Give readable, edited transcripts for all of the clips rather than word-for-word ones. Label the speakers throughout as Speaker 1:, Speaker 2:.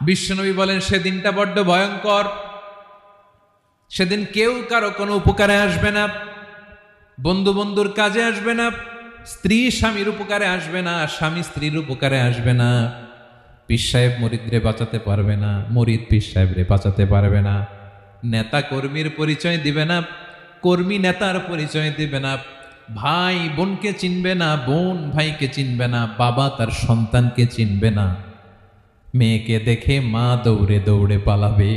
Speaker 1: বিশ্বনবী বলেন সেদিনটা বড্ড ভয়ঙ্কর। সেদিন কেউ কারো কোনো উপকারে আসবে না, বন্ধু বন্ধুর কাজে আসবে না, স্ত্রী স্বামীর উপকারে আসবে না, স্বামী স্ত্রীর উপকারে আসবে না, পীর সাহেব মুরিদরে বাঁচাতে পারবে না, মুরিদ পীর সাহেবরে বাঁচাতে পারবে না, নেতা কর্মীর পরিচয় দিবে না, কর্মী নেতার পরিচয় দিবে না, ভাই বোনকে চিনবে না, বোন ভাইকে চিনবে না, বাবা তার সন্তানকে চিনবে না, মেয়েকে দেখে মা দৌড়ে দৌড়ে পালাবে।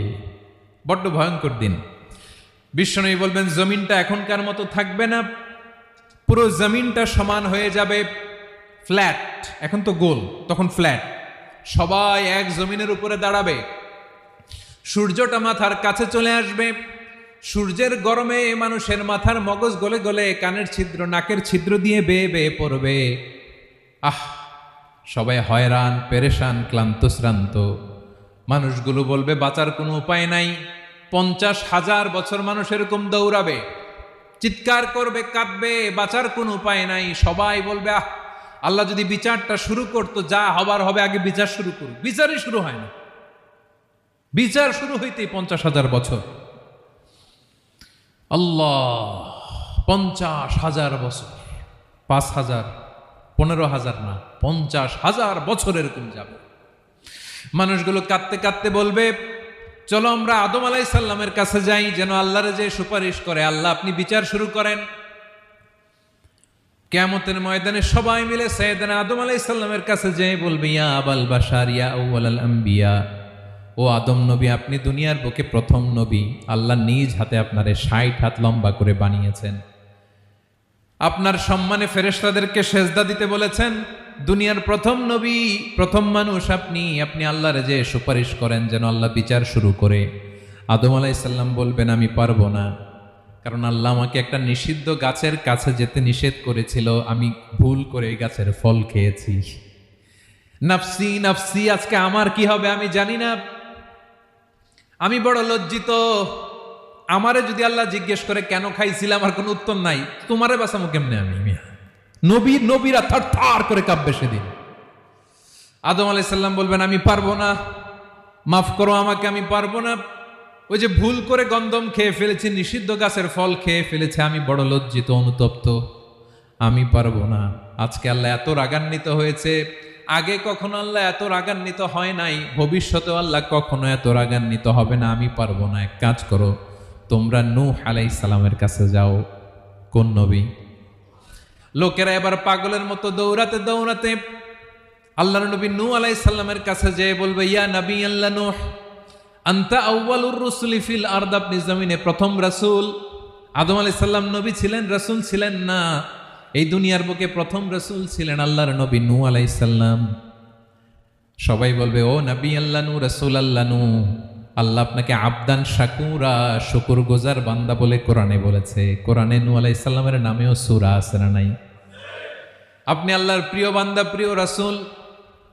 Speaker 1: বড্ড ভয়ঙ্কর দিন। বিশ্বনবী বলবেন জমিনটা এখনকার মতো থাকবে না, পুরো জমিনটা সমান হয়ে যাবে, ফ্ল্যাট। এখন তো গোল, তখন ফ্ল্যাট। সবাই এক জমিনের উপরে দাঁড়াবে, সূর্যটা মাথার কাছে চলে আসবে, সূর্যের গরমে মানুষের মাথার মগজ গলে গলে কানের ছিদ্র নাকের ছিদ্র দিয়ে বেয়ে বেয়ে পড়বে। আহ, সবাই হয়রান, পেরেশান, ক্লান্ত শ্রান্ত। মানুষগুলো বলবে বাঁচার কোনো উপায় নাই। 50,000 বছর মানুষ এরকম দৌড়াবে, চিৎকার করবে, কাঁদবে, বাঁচার কোনো উপায় নাই। সবাই বলবে আহ, আল্লাহ যদি বিচারটা শুরু করতো, যা হবার হবে, আগে বিচার শুরু করুক। বিচারই শুরু হয় না, বিচার শুরু হইতেই 50,000 বছর। আল্লাহ, 50,000 বছর, 5,000, 15,000 না, 50,000 বছর এরকম যাবে। মানুষগুলো কাঁদতে কাঁদতে বলবে চলো আমরা আদম আলাইহিস সালামের কাছে যাই, যেন আল্লাহরে যে সুপারিশ করে, আল্লাহ আপনি বিচার শুরু করেন। কিয়ামতের ময়দানে সবাই মিলে সাইয়েদনা আদম আলাইহিস সালামের কাছে যেয়ে বলবে ইয়া আবাল বাশার ইয়া আউয়ালাল আম্বিয়া, ও আদম নবী, আপনি দুনিয়ার বুকে প্রথম নবী। আল্লাহ নিজ হাতে আপনারে 60 হাত লম্বা করে বানিয়েছেন, আপনার সম্মানে ফেরেশতাদেরকে সেজদা দিতে বলেছেন। দুনিয়ার প্রথম নবী, প্রথম মানুষ আপনি। আপনি আল্লাহরে যে সুপারিশ করেন যেন আল্লাহ বিচার শুরু করে। আদম আলাইহিস সালাম বলবেন আমি পারবো না, কারণ আল্লাহ আমাকে একটা নিষিদ্ধ গাছের কাছে যেতে নিষেধ করেছিল, আমি ভুল করে এই গাছের ফল খেয়েছি। নাফসি নাফসি, আজকে আমার কি হবে আমি জানি না, আমি বড় লজ্জিত। আমারে যদি আল্লাহ জিজ্ঞেস করে কেন খাইছিলাম, আমার কোনো উত্তর নাই, তোমারে বাঁচামো কেমনে আমি? নবীরা থার থার করে কাঁপবে সেদিন। আদম আলাইহিস সালাম বলবেন আমি পারবো না, মাফ করো আমাকে, আমি পারবো না। ওই যে ভুল করে গন্ধম খেয়ে ফেলেছি, নিষিদ্ধ গাছের ফল খেয়ে ফেলেছে, আমি বড় লজ্জিত, অনুতপ্ত, আমি পারবো না। আজকে আল্লাহ এত রাগান্বিত হয়েছে, আগে কখনো আল্লাহ এত রাগান্বিত হয় নাই, ভবিষ্যতেও আল্লাহ কখনো এত রাগান্বিত হবে না। আমি পারবো না। এক কাজ করো, তোমরা নূহ আলাইহিস সালামের কাছে যাও। কোন নবী? লোকেরা এবার পাগলের মতো দৌড়াতে দৌড়াতে আল্লাহর নবী নূহ আলাইহিস সালামের কাছে যেয়ে বলবে ইয়া নবী আল্লাহ নূহ, আনতা আউয়ালুর রুসুলি ফিল আরদ, আপনি জমিনে প্রথম রাসূল। আদম আলাইহিস সালাম নবী ছিলেন, রাসূল ছিলেন না। এই দুনিয়ার বুকে প্রথম রাসূল ছিলেন আল্লাহর নবী নূহ আলাইহিস সালাম। সবাই বলবে ও নবী আল্লাহ নূহ, রাসূল আল্লাহ নূহ, আল্লাহ আপনাকে আবদান শাকুরা, শুকরগুজার বান্দা বলে কোরআনে বলেছে। কোরআনে নূহ আলাইহিস সালামের নামেও সূরা আছে না নাই? আপনি আল্লাহর প্রিয় বান্দা, প্রিয় রাসূল।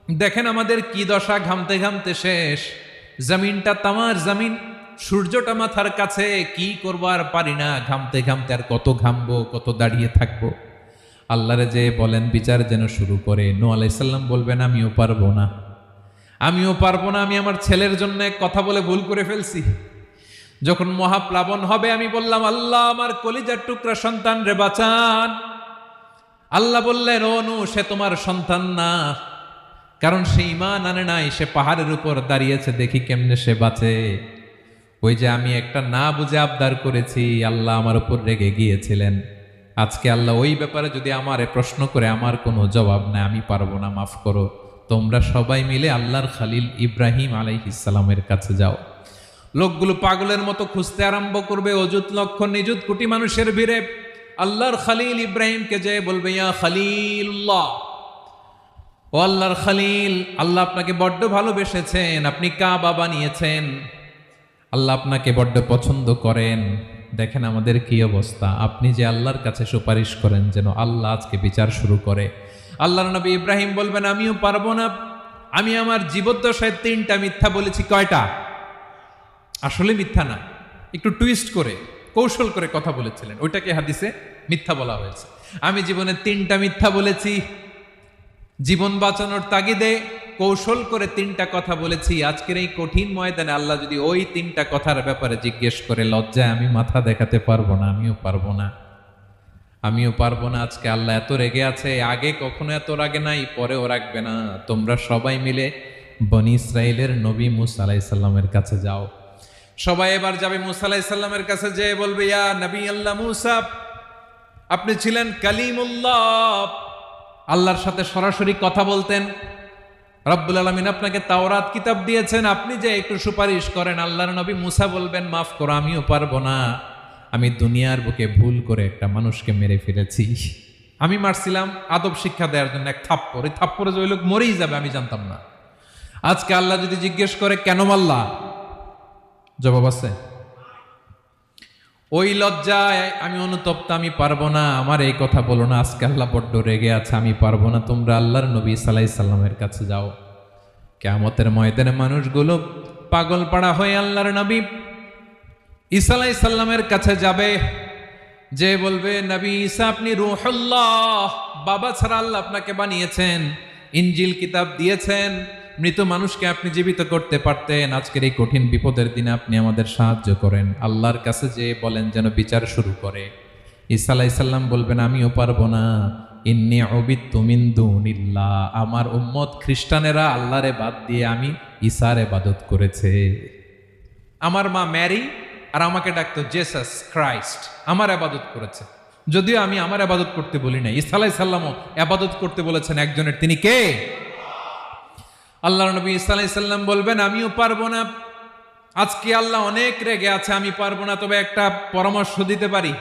Speaker 1: দেখেন আমাদের কি দশা, ঘামতে ঘামতে শেষ। জমিনটা তামার জমিন, সূর্যটা মাথার কাছে, কি করবো আর পারি না, ঘামতে ঘামতে আর কত ঘামবো, কত দাঁড়িয়ে থাকবো। আল্লাহরে যে বলেন বিচার যেন শুরু করে। নূহ আলাইহিস সালাম বলবেন আমিও পারবো না, আমিও পারবো না। আমি আমার ছেলের জন্য কথা বলে ভুল করে ফেলছি। যখন মহাপ্লাবন হবে আমি বললাম আল্লাহ আমার কলিজার টুকরা সন্তান রে বাঁচান। আল্লাহ বললেন ও নূহ, সে তোমার সন্তান না, কারণ সে ঈমান আনে নাই, সে পাহাড়ের উপর দাঁড়িয়েছে, দেখি কেমনে সে বাঁচে। ওই যে আমি একটা না বুঝে আবদার করেছি, আল্লাহ আমার উপর রেগে গিয়েছিলেন। আজকে আল্লাহ ওই ব্যাপারে যদি আমারে প্রশ্ন করে, আমার কোনো জবাব নাই, আমি পারবো না, মাফ করো। তোমরা সবাই মিলে আল্লাহর খালিল ইব্রাহিম আলাইহিস সালামের কাছে যাও। লোকগুলো পাগলের মতো খুঁজতে আরম্ভ করবে, অযুত লক্ষ নিযুত কোটি মানুষের ভিড়ে আল্লাহর খালিল ইব্রাহিমকে যে বলবে ইয়া খালিলুল্লাহ, ও আল্লাহর খালিল, আল্লাহ আপনাকে বড্ড ভালোবেসেছেন, আপনি কাবা বানিয়েছেন, আল্লাহ আপনাকে বড্ড পছন্দ করেন। দেখেন আমাদের কি অবস্থা, আপনি যে আল্লাহর কাছে সুপারিশ করেন যেন আল্লাহ আজকে বিচার শুরু করে। আল্লাহর নবী ইব্রাহিম বলবেন আমিও পারবো না, আমি আমার জীবদ্দশায় 3টা মিথ্যা বলেছি। কয়টা? আসলে মিথ্যা না, একটু টুইস্ট করে কৌশল করে কথা বলেছিলেন, ওইটাকে হাদিসে মিথ্যা বলা হয়েছে। আমি জীবনে 3টা মিথ্যা বলেছি। জীবন বাঁচানোর তাগিদে কৌশল করে 3টা কথা বলেছি। আজকের এই কঠিন ময়দানে আল্লাহ যদি ওই 3টা কথার ব্যাপারে জিজ্ঞেস করে, লজ্জায় আমি মাথা দেখাতে পারবো না, আমিও পারবো না। আজকে আল্লাহ এত রেগে আছে, আগে কখনো এত রাগে নাই, পরেও রাখবে না। তোমরা সবাই মিলে বনি ইসরাইলের নবী মুসা আলাইহিস সালামের কাছে যাও। সবাই এবার যাবে মুসা আলাইহিস সালামের কাছে, যেয়ে বলবে, ইয়া নবী আল্লাহ মুসা, আপনি ছিলেন কালিমুল্লাহ, আল্লাহর সাথে সরাসরি কথা বলতেন। রব্বুল আলামিন আপনাকে তাওরাত কিতাব দিয়েছেন, আপনি যে একটু সুপারিশ করেন। আল্লাহর নবী মুসা বলবেন, মাফ করো, আমিও পারবো না। আমি দুনিয়ার বুকে ভুল করে একটা মানুষকে মেরে ফেলেছি। আমি মারছিলাম আদব শিক্ষা দেওয়ার জন্য এক থাপ্পড়, এই থাপ্পড়ে যে ওই লোক মরেই যাবে আমি জানতাম না। আজকে আল্লাহ যদি জিজ্ঞেস করে কেন মারলা, জবাব আছে? ওই লজ্জায় আমি অনুতপ্ত, আমি পারবো না, আমার এই কথা বলো না। আজকে আল্লাহ বড্ড রেগে আছে, আমি পারবো না। তোমরা আল্লাহর নবী ঈসা আলাইহিস সালামের কাছে যাও। কিয়ামতের ময়দানে মানুষগুলো পাগল পাড়া হয়ে আল্লাহর নবী ঈসা আলাইহিস সালামের কাছে যাবে, যে বলবে, নবী ঈসা আপনি রূহুল্লাহ, বাবা ছাড়া আল্লাহ আপনাকে বানিয়েছেন, ইনজিল কিতাব দিয়েছেন, মৃত মানুষকে আপনি জীবিত করতে পারতেন। আজকের এই কঠিন বিপদের দিনে আপনি আমাদের সাহায্য করেন। আল্লাহর কাছে যে বলেন যেন বিচার শুরু করে। ঈসা আলাইহিস সালাম বলবেন, আমিও পারবো না। ইন্নী উবিদতু মিন দুনিল্লাহ, আমার উম্মত খ্রিস্টানেরা আল্লাহরে বাদ দিয়ে আমি ঈসার ইবাদত করেছে। আমার মা ম্যারি আর আমাকে ডাকতো জেসাস ক্রাইস্ট, আমার ইবাদত করেছে। যদিও আমি আমার ইবাদত করতে বলি না, ঈসা আলাইহিস সালামও ইবাদত করতে বলেছেন একজনের, তিনি কে? আল্লাহর নবী ঈসা আলাইহিস সালাম বলবেন, আমিও পারবো না। আজকে আল্লাহ অনেক রেগে আছে, আমি পারবো না। তবে একটা পরামর্শ দিতে পারি,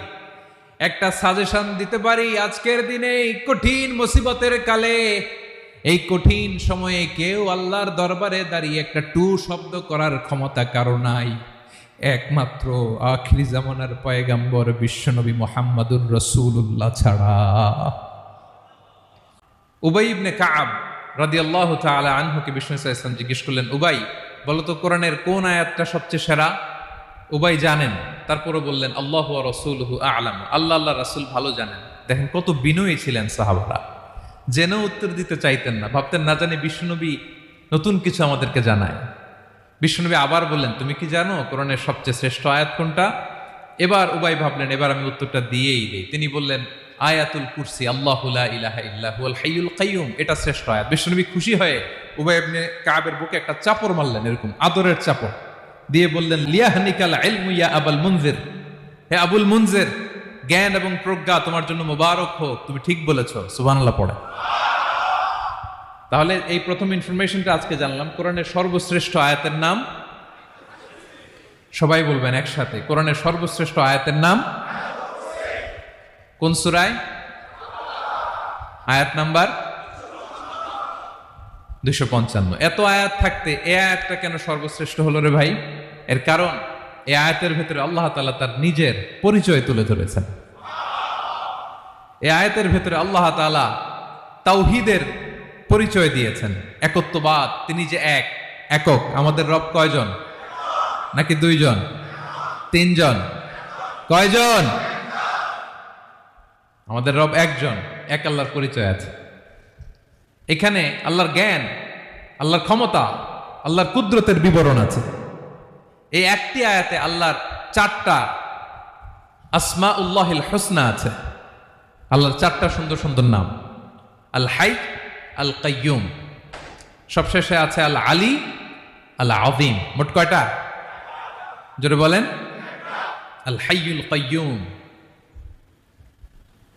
Speaker 1: একটা সাজেশন দিতে পারি। আজকের দিনে এই কঠিন মুসিবতের কালে, এই কঠিন সময়ে কেউ আল্লাহর দরবারে দাঁড়িয়ে একটা টু শব্দ করার ক্ষমতা কারো নাই, একমাত্র আখিরি জামানার পয়গম্বর বিশ্বনবী মুহাম্মদুর রাসূলুল্লাহ ছাড়া। উবাই ইবনে কাব রাদিয়াল্লাহু তাআলা আনহুকে বিষ্ণু সাল্লাল্লাহু আলাইহি ওয়াসাল্লাম জিজ্ঞেস করলেন, উবাই বলো তো কোরআনের কোন আয়াতটা সবচেয়ে সেরা? উবাই জানেন, তারপরে বললেন, আল্লাহু ওয়া রাসূলুহু আ'লাম, আল্লাহ আল্লাহ রাসূল ভালো জানেন। দেখেন কত বিনয়ী ছিলেন সাহাবারা, জেনেও উত্তর দিতে চাইতেন না, ভাবতেন না জানি বিষ্ণুনবী নতুন কিছু আমাদেরকে জানায়। বিষ্ণুনবী আবার বললেন, তুমি কি জানো কোরআনের সবচেয়ে শ্রেষ্ঠ আয়াত কোনটা? এবার উবাই ভাবলেন, এবার আমি উত্তরটা দিয়েই দেই। তিনি বললেন, আয়াতুল কুরসি, আল্লাহু লা ইলাহা ইল্লা হুয়াল হাইয়ুল কাইয়ুম, এটা শ্রেষ্ঠ আয়াত। বিষ্ণুনবী খুশি হয়ে উবাই ইবনে কাবের বুকে একটা চাপড় মারলেন, এরকম আদরের চাপড় দিয়ে বললেন, লিয়াহনিকাল ইলমু ইয়া আবুল মুনজির, হে আবুল মুনজির, জ্ঞান এবং প্রজ্ঞা তোমার জন্য মোবারক হোক, তুমি ঠিক বলেছো। সুবহানাল্লাহ পড়ে। তাহলে এই প্রথম ইনফরমেশনটা আজকে জানলাম, কোরআনের সর্বশ্রেষ্ঠ আয়াতের নাম, সবাই বলবেন একসাথে, কোরআনের সর্বশ্রেষ্ঠ আয়াতের নাম কোন সূরায়? আয়াত নাম্বার 255। এত আয়াত থাকতে এই আয়াতটা কেন সর্বশ্রেষ্ঠ হলো রে ভাই? এর কারণ এই আয়াতের ভেতরে আল্লাহ তাআলা তার নিজের পরিচয় তুলে ধরেছেন। এই আয়াতের ভেতরে আল্লাহ তাআলা তাওহীদের পরিচয় দিয়েছেন, একত্ববাদ, তিনি যে একক। আমাদের রব কয়জন? নাকি দুইজন? তিনজন? কয়জন? আমাদের রব একজন, এক আল্লাহর পরিচয় আছে। এখানে আল্লাহর জ্ঞান, আল্লাহর ক্ষমতা, আল্লাহর কুদরতের বিবরণ আছে। এই একটি আয়াতে আল্লাহর 4টা আসমাউল্লাহিল হুসনা আছে, আল্লাহর 4টা সুন্দর সুন্দর নাম। আল হাই, আল কাইয়ুম, সবশেষে আছে আল আলী, আল আযীম। মোট কয়টা? জোরে বলেন। আল হাইয়ুল কাইয়ুম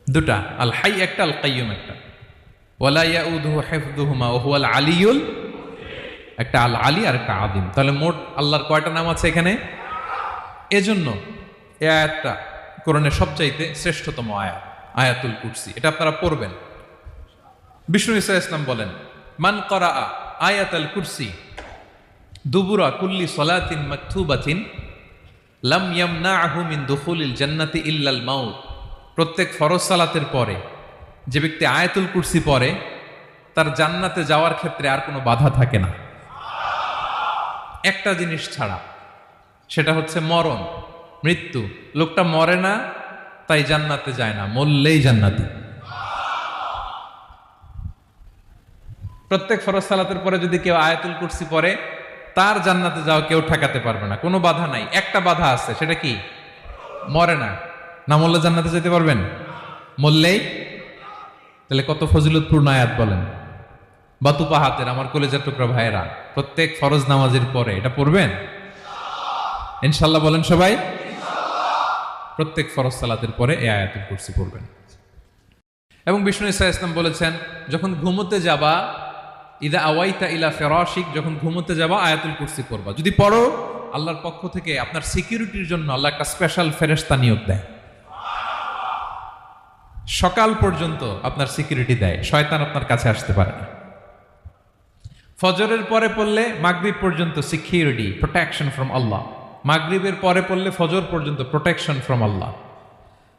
Speaker 1: 2টা, আল হাই একটা, আল কাইয়ুম একটা। ওয়ালা ইয়াউদুহু হিফযুহুমা ওয়া হুয়াল আলিয়ুল, একটা আল আলী আর একটা আযীম। তাহলে মোট আল্লাহর কয়টা নাম আছে এখানে? এজন্য এই আয়াতটা কোরআনের সবচাইতে শ্রেষ্ঠতম আয়াত, আয়াতুল কুরসি। এটা আপনারা পড়বেন। বিষ্ণু ঈসা ইসলাম বলেন, মান করাআ আয়াতুল কুরসি দুবুরা কুল্লি সলাতিন মাকতুবাতিন লাম ইয়ামনাহু মিন দুখুলিল জান্নাতি ইল্লাল মাউত। প্রত্যেক ফরজ সালাতের পরে যে ব্যক্তি আয়াতুল কুরসি পড়ে, তার জান্নাতে যাওয়ার ক্ষেত্রে আর কোনো বাধা থাকে না, একটা জিনিস ছাড়া, সেটা হচ্ছে মরণ, মৃত্যু। লোকটা মরে না তাই জান্নাতে যায় না, মরলেই জান্নাতি। প্রত্যেক ফরজ সালাতের পরে যদি কেউ আয়াতুল কুরসি পড়ে, তার জান্নাতে যাওয়া কেউ ঠেকাতে পারবে না, কোনো বাধা নাই। একটা বাধা আছে, সেটা কি? মরে না। না মরলে জান্নাতে যেতে পারবেন? মরলেই? তাহলে কত ফজিলতপূর্ণ আয়াত বলেন। বাতুপা হাতের আমার কলেজের টুকরা ভাইয়েরা, প্রত্যেক ফরজ নামাজের পরে এটা পড়বেন ইনশাল্লাহ। বলেন সবাই, প্রত্যেক ফরজ সালাতের পরে এই আয়াতুল কুরসি পড়বেন। এবং বিষ্ণু ইসা ইসলাম বলেছেন, যখন ঘুমোতে যাবা, ইদা আওয়াইতা ইলা ফিরাশিক, যখন ঘুমোতে যাবা আয়াতুল কুরসি পড়বা। যদি পড়ো, আল্লাহর পক্ষ থেকে আপনার সিকিউরিটির জন্য আল্লাহ একটা স্পেশাল ফেরেশতা নিয়োগ দেয়। সকাল পর্যন্ত আপনার সিকিউরিটি দেয়, শয়তান আপনার কাছে আসতে পারে না। ফজরের পরে পড়লে মাগরিব পর্যন্ত সিকিউরিটি, প্রোটেকশন ফ্রম আল্লাহ। মাগরিবের পরে পড়লে ফজর পর্যন্ত প্রোটেকশন ফ্রম আল্লাহ।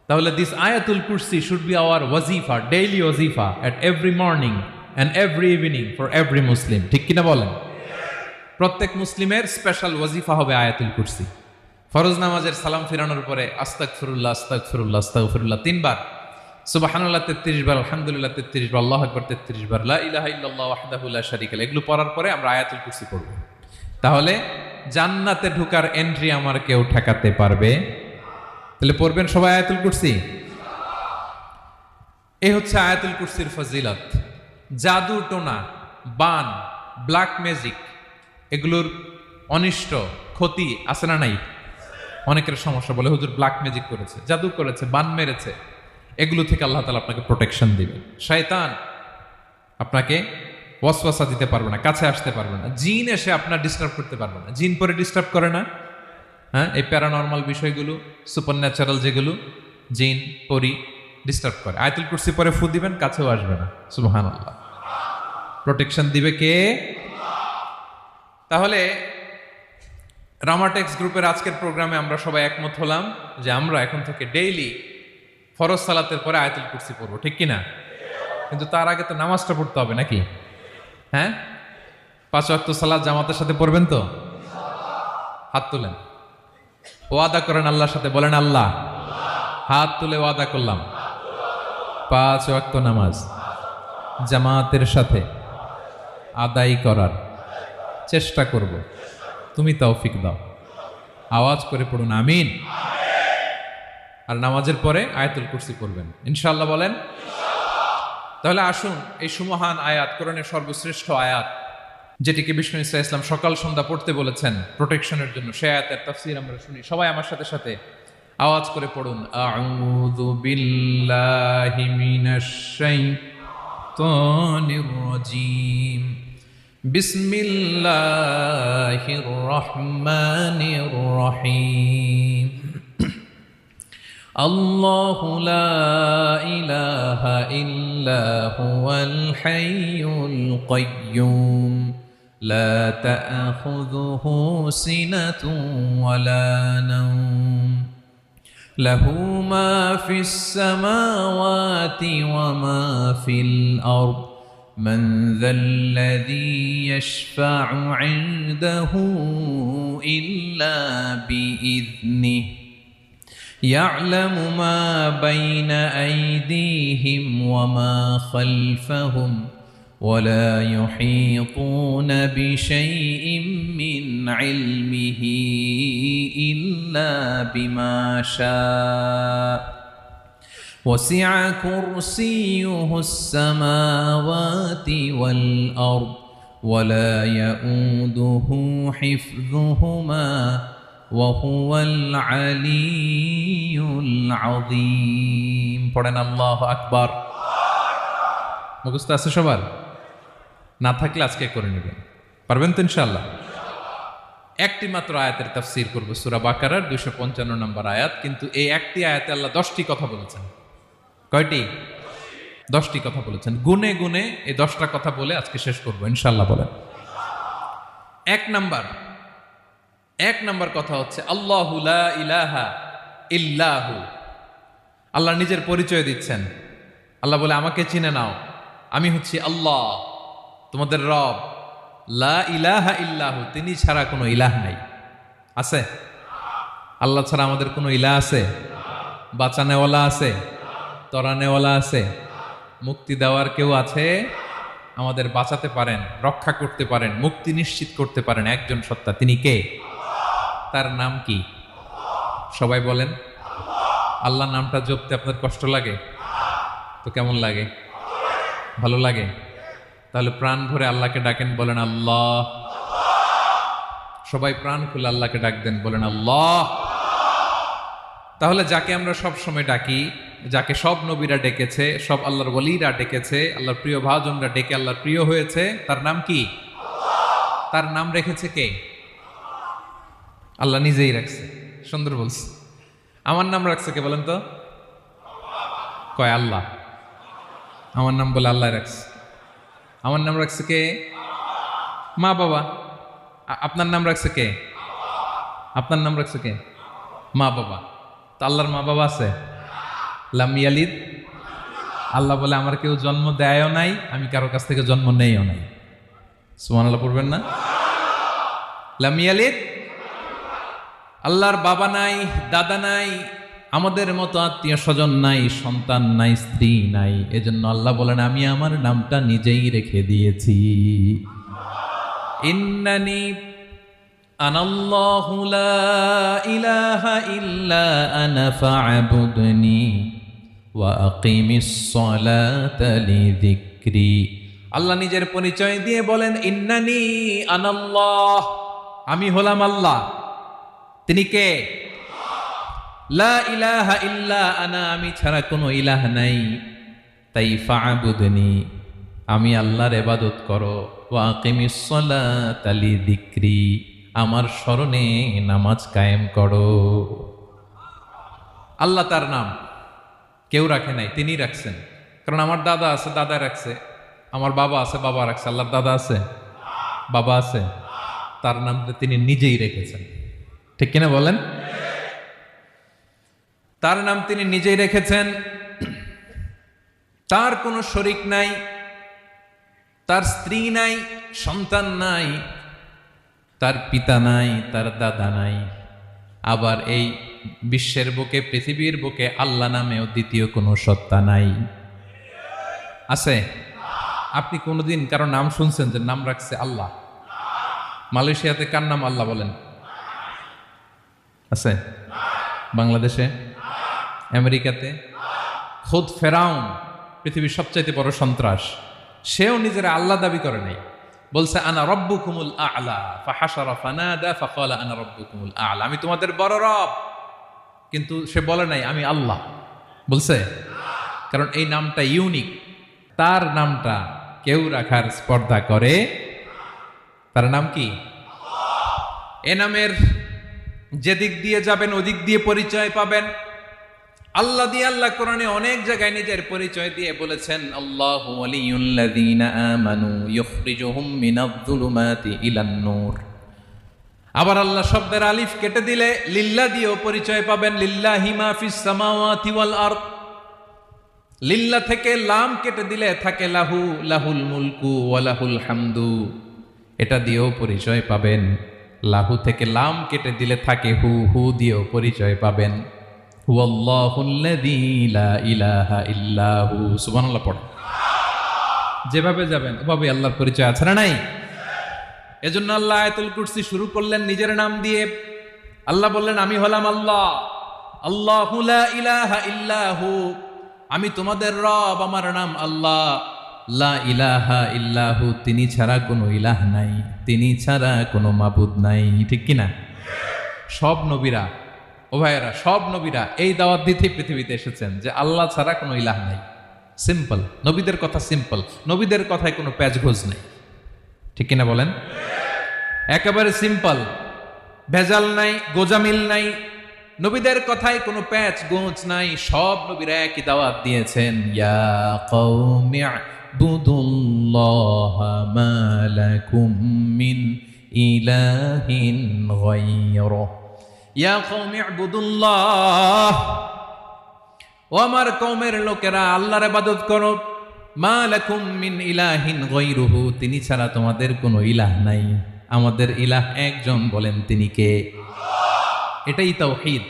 Speaker 1: তাহলে দিস আয়াতুল কুরসি শুড বি আওয়ার ওয়াজিফা, ডেইলি ওয়াজিফা at every morning and every evening for every Muslim. ঠিক কিনা বলেন? প্রত্যেক মুসলিমের স্পেশাল ওয়াজিফা হবে আয়াতুল কুরসি। ফরজ নামাজের সালাম ফিরানোর পরে আস্তাগফিরুল্লাহ আস্তাগফিরুল্লাহ আস্তাগফিরুল্লাহ 3 বার, সুবহানাল্লাহ 33 বার, আলহামদুলিল্লাহ 33 বার, আল্লাহু আকবার 33 বার, লা ইলাহা ইল্লাল্লাহু ওয়াহদাহু লা শারীকা লাহু, এগুলো পড়ার পরে আমরা আয়াতুল কুরসি পড়ব। তাহলে জান্নাতে ঢোকার এন্ট্রি আমার কেউ ঠেকাতে পারবে। তাহলে পড়বেন সবাই আয়াতুল কুরসি। এই হচ্ছে আয়াতুল কুরসির ফজিলত। জাদু টোনা, বান, ব্ল্যাক ম্যাজিক, এগুলোর অনিষ্ট ক্ষতি আছে না নাই? অনেকের সমস্যা, বলে হুজুর ব্ল্যাক ম্যাজিক করেছে, জাদু করেছে, বান মেরেছে, এগুলো থেকে আল্লাহ তাআলা আপনাকে প্রোটেকশন দিবে। শয়তান আপনাকে ওয়াসওয়াসা দিতে পারবে না, কাছে আসতে পারবে না। জিন এসে আপনার ডিস্টার্ব করতে পারবে না। জিন পরে ডিস্টার্ব করে না? হ্যাঁ, এই প্যারানর্মাল বিষয়গুলো, সুপার ন্যাচারাল যেগুলো, জিন পরি ডিস্টার্ব করে। আয়াতুল কুরসি পরে ফু দিবেন, কাছেও আসবে না। সুবহানাল্লাহ। প্রোটেকশন দিবে কে? তাহলে রামাটেক্স গ্রুপের আজকের প্রোগ্রামে আমরা সবাই একমত হলাম যে আমরা এখন থেকে ডেইলি ফরজ সালাতের পরে আয়াতুল কুরসি পড়বো, ঠিক কিনা? কিন্তু তার আগে তো নামাজটা পড়তে হবে নাকি? হ্যাঁ, 5 ওয়াক্ত সালাত জামাতের সাথে পড়বেন তো? হাত তুলেন, ওয়াদা করেন আল্লাহর সাথে, বলেন আল্লাহ, হাত তুলে ওয়াদা করলাম 5 ওয়াক্ত নামাজ জামাতের সাথে আদায় করার চেষ্টা করব, তুমি তৌফিক দাও। আওয়াজ করে পড়ুন আমিন। আর নামাজের পরে আয়াতুল কুরসি পড়বেন ইনশাআল্লাহ, বলেন। তাহলে আসুন এই সুমহান আয়াত, কোরআনের সর্বশ্রেষ্ঠ আয়াত, যেটিকে বিষ্ণু ইসা ইসলাম সকাল সন্ধ্যা পড়তে বলেছেন প্রোটেকশনের জন্য, সে আয়াতের তাফসীর আমরা শুনি। সবাই আমার সাথে সাথে আওয়াজ করে পড়ুন, আউযু বিল্লাহি মিনাশ শাইতানির রাজীম, বিসমিল্লাহির রহমানির রহিম। আল্লাহু লা ইলাহা ইল্লা হুয়াল হাইয়ুল কাইয়্যুম, লা তা'খুযুহু সিনাতুন ওয়ালা নাওম, লাহু মা ফিস সামাওয়াতি ওয়া মা ফিল আরদ, মান যাল্লাযী ইয়াশফা'ু 'ইনদাহু ইল্লা বিইذনিহি, يعلم ما بين أيديهم وما خلفهم ولا يحيطون بشيء من علمه إلا بما شاء وسع كرسيه السماوات والأرض ولا يؤوده حفظهما وهو العلي العظيم। পড়েন আল্লাহু আকবার। মুখস্থ আছে সবার? না থাকলে আজকে করে নেবেন, পারবেন তো ইনশাআল্লাহ। একটি মাত্র আয়াতের তাফসীর করব, সূরা বাকারার 255 নম্বর আয়াত। কিন্তু এই একটি আয়াতে আল্লাহ 10টি কথা বলেছেন। কয়টি? 10টি কথা বলেছেন। গুনে গুনে এই 10টা কথা বলে আজকে শেষ করব ইনশাআল্লাহ। বলেন। এক নাম্বার কথা হচ্ছে আল্লাহু লা ইলাহা ইল্লাহু। আল্লাহ নিজের পরিচয় দিচ্ছেন। আল্লাহ বলে, আমাকে চিনে নাও, আমি হচ্ছি আল্লাহ, তোমাদের রব। লা ইলাহা ইল্লাহু, তিনি ছাড়া কোনো ইলাহ নাই। আছে? আল্লাহ ছাড়া আমাদের কোনো ইলাহ আছে? বাঁচানেওয়ালা আছে? তরানেওয়ালা আছে? মুক্তি দেওয়ার কেউ আছে? আমাদের বাঁচাতে পারেন, রক্ষা করতে পারেন, মুক্তি নিশ্চিত করতে পারেন একজন সত্তা, তিনি কে? তার নাম কি? সবাই বলেন। আল্লাহ নামটা জপতে আপনার কষ্ট লাগে? তো কেমন লাগে? ভালো লাগে? তাহলে প্রাণ ভরে আল্লাহকে ডাকেন, বলেন আল্লাহ। সবাই প্রাণ খুলে আল্লাহকে ডাক দেন, বলেন আল্লাহ। তাহলে যাকে আমরা সব সময় ডাকি, যাকে সব নবীরা ডেকেছে, সব আল্লাহর ওলীরা ডেকেছে, আল্লাহর প্রিয় ভাজনরা ডেকে আল্লাহর প্রিয় হয়েছে, তার নাম কি? তার নাম রেখেছে কে? আল্লাহ নিজেই রাখছে। সুন্দর বলছে। আমার নাম রাখছে কে বলেন তো? কয় আল্লাহ। আমার নাম বলে আল্লাহ রাখছে। আমার নাম রাখছে কে? মা বাবা। আপনার নাম রাখছে কে? আপনার নাম রাখছে কে? মা বাবা। তো আল্লাহর মা বাবা আছে? লাম ইয়ালিদ। আল্লাহ বলে আমার কেউ জন্ম দেয়ও নাই, আমি কারো কাছ থেকে জন্ম নেইও নাই। সুবহানাল্লাহ পড়বেন না? লাম ইয়ালিদ। আল্লাহর বাবা নাই, দাদা নাই, আমাদের মতো আত্মীয় স্বজন নাই, সন্তান নাই, স্ত্রী নাই। এজন্য আল্লাহ বলেন আমি আমার নামটা নিজেই রেখে দিয়েছি। ইন্নানি আনাল্লাহু লা ইলাহা ইল্লা আনা ফা'বুদনি ওয়া আকিমিস সালাতা লিযিকরি। আল্লাহ নিজের পরিচয় দিয়ে বলেন ইন্নানি আনাল্লাহ, আমি হলাম আল্লাহ। তিনি কে? লা ইলাহা ইল্লা আনা, আমি ছাড়া কোনো ইলাহ নাই। তাই ফা'বুদনি, আমি আল্লাহর ইবাদত করো। ওয়া আকিমিস সালাতা লিযিকরি, আমার স্মরণে নামাজ কায়েম করো। আল্লাহ তার নাম কেউ রাখে নাই, তিনি রাখছেন। কারণ আমার দাদা আছে, দাদা রাখছে। আমার বাবা আছে, বাবা রাখছে। আল্লাহর দাদা আছে? বাবা আছে? তার নামটা তিনি নিজেই রেখেছেন। ঠিক কিনা বলেন? তার নাম তিনি নিজেই রেখেছেন। তার কোনো শরীক নাই, তার স্ত্রী নাই, সন্তান নাই, তার পিতা নাই, তার দাদা নাই। আবার এই বিশ্বের বুকে, পৃথিবীর বুকে আল্লাহ নামেও দ্বিতীয় কোনো সত্তা নাই। আছে? আপনি কোনোদিন কারো নাম শুনছেন যে নাম রাখছে আল্লাহ? মালয়েশিয়াতে কার নাম আল্লাহ বলেন? আছে? বাংলাদেশে? আমেরিকাতে? খুদ ফেরাউন, পৃথিবীর সবচাইতে বড় সন্ত্রাস, সেও নিজের আল্লাহ দাবি করে নাই। বলছে আনা রব্বুকুমুল আ'লা, ফাহাশারা ফানাদা ফাকালা আনা রব্বুকুমুল আ'লা, আমি তোমাদের বড় রব। কিন্তু সে বলে নাই আমি আল্লাহ। বলছে? কারণ এই নামটা ইউনিক। তার নামটা কেউ রাখার স্পর্ধা করে। তার নাম কি? এ নামের যেদিক দিয়ে যাবেন ওদিক দিয়ে পরিচয় পাবেন। আল্লাহ দিয়ে আল্লাহ কোরআনে অনেক জায়গায় নিজের পরিচয় দিয়ে বলেছেন আল্লাহু ওয়ালিয়ুল্লাযীনা আমানু ইখরিজুহুম মিনায-যুলুমাতি ইলান-নূর। আবার আল্লাহ শব্দের আলিফ কেটে দিলে লিল্লাহ দিয়েও পরিচয় পাবেন। লিল্লাহি মা ফিস সামাওয়াতি ওয়াল আরদ। লিল্লাহ থেকে লাম কেটে দিলে থাকে লাহু, লাহুল মুলকু ওয়া লাহুল হামদু, এটা দিয়েও পরিচয় পাবেন। লাহু থেকে লাম কেটে দিলে থাকে হু, হু দিয়েও পরিচয় পাবেন। হুয়াল্লাহুল্লাযী লা ইলাহা ইল্লাহু। সুবহানাল্লাহ পড়ে। যেভাবে যাবেন ওভাবে আল্লাহর পরিচয় আছে না নাই? এজন্য আল্লাহ আয়াতুল কুরসি শুরু করলেন নিজের নাম দিয়ে। আল্লাহ বললেন আমি হলাম আল্লাহ। আল্লাহু লা ইলাহা ইল্লাহু, আমি তোমাদের রব, আমার নাম আল্লাহ। লা ইলাহা ইল্লাহু, তিনি ছাড়া কোনো ইলাহ নাই, তিনি ছাড়া কোনো মাবুদ নাই। ঠিক কিনা? সব নবীরা, ও ভাইয়েরা, সব নবীরা এই দাওয়াত দিতে পৃথিবীতে এসেছেন যে আল্লাহ ছাড়া কোনো ইলাহ নাই। সিম্পল। নবীদের কথা সিম্পল, নবীদের কথায় কোনো প্যাচগোজ নেই। ঠিক কিনা বলেন? একেবারে সিম্পল, ভেজাল নাই, গোজামিল নাই। নবীদের কথায় কোনো প্যাচ গোঁচ নাই। সব নবীরা একই দাওয়াত দিয়েছেন, ইয়া কওমি ইবুদুল্লাহা মা লাকুম মিন ইলাহিন গায়রুহু। ইয়া কওমি ইবুদুল্লাহ, ও আমার কওমের লোকেরা আল্লাহর ইবাদত করো। মা লাকুম মিন ইলাহিন গায়রুহু, তিনি ছাড়া তোমাদের কোনো ইলাহ নাই। আমাদের ইলাহ একজন, বলেন তিনি কে? এটাই তাওহীদ,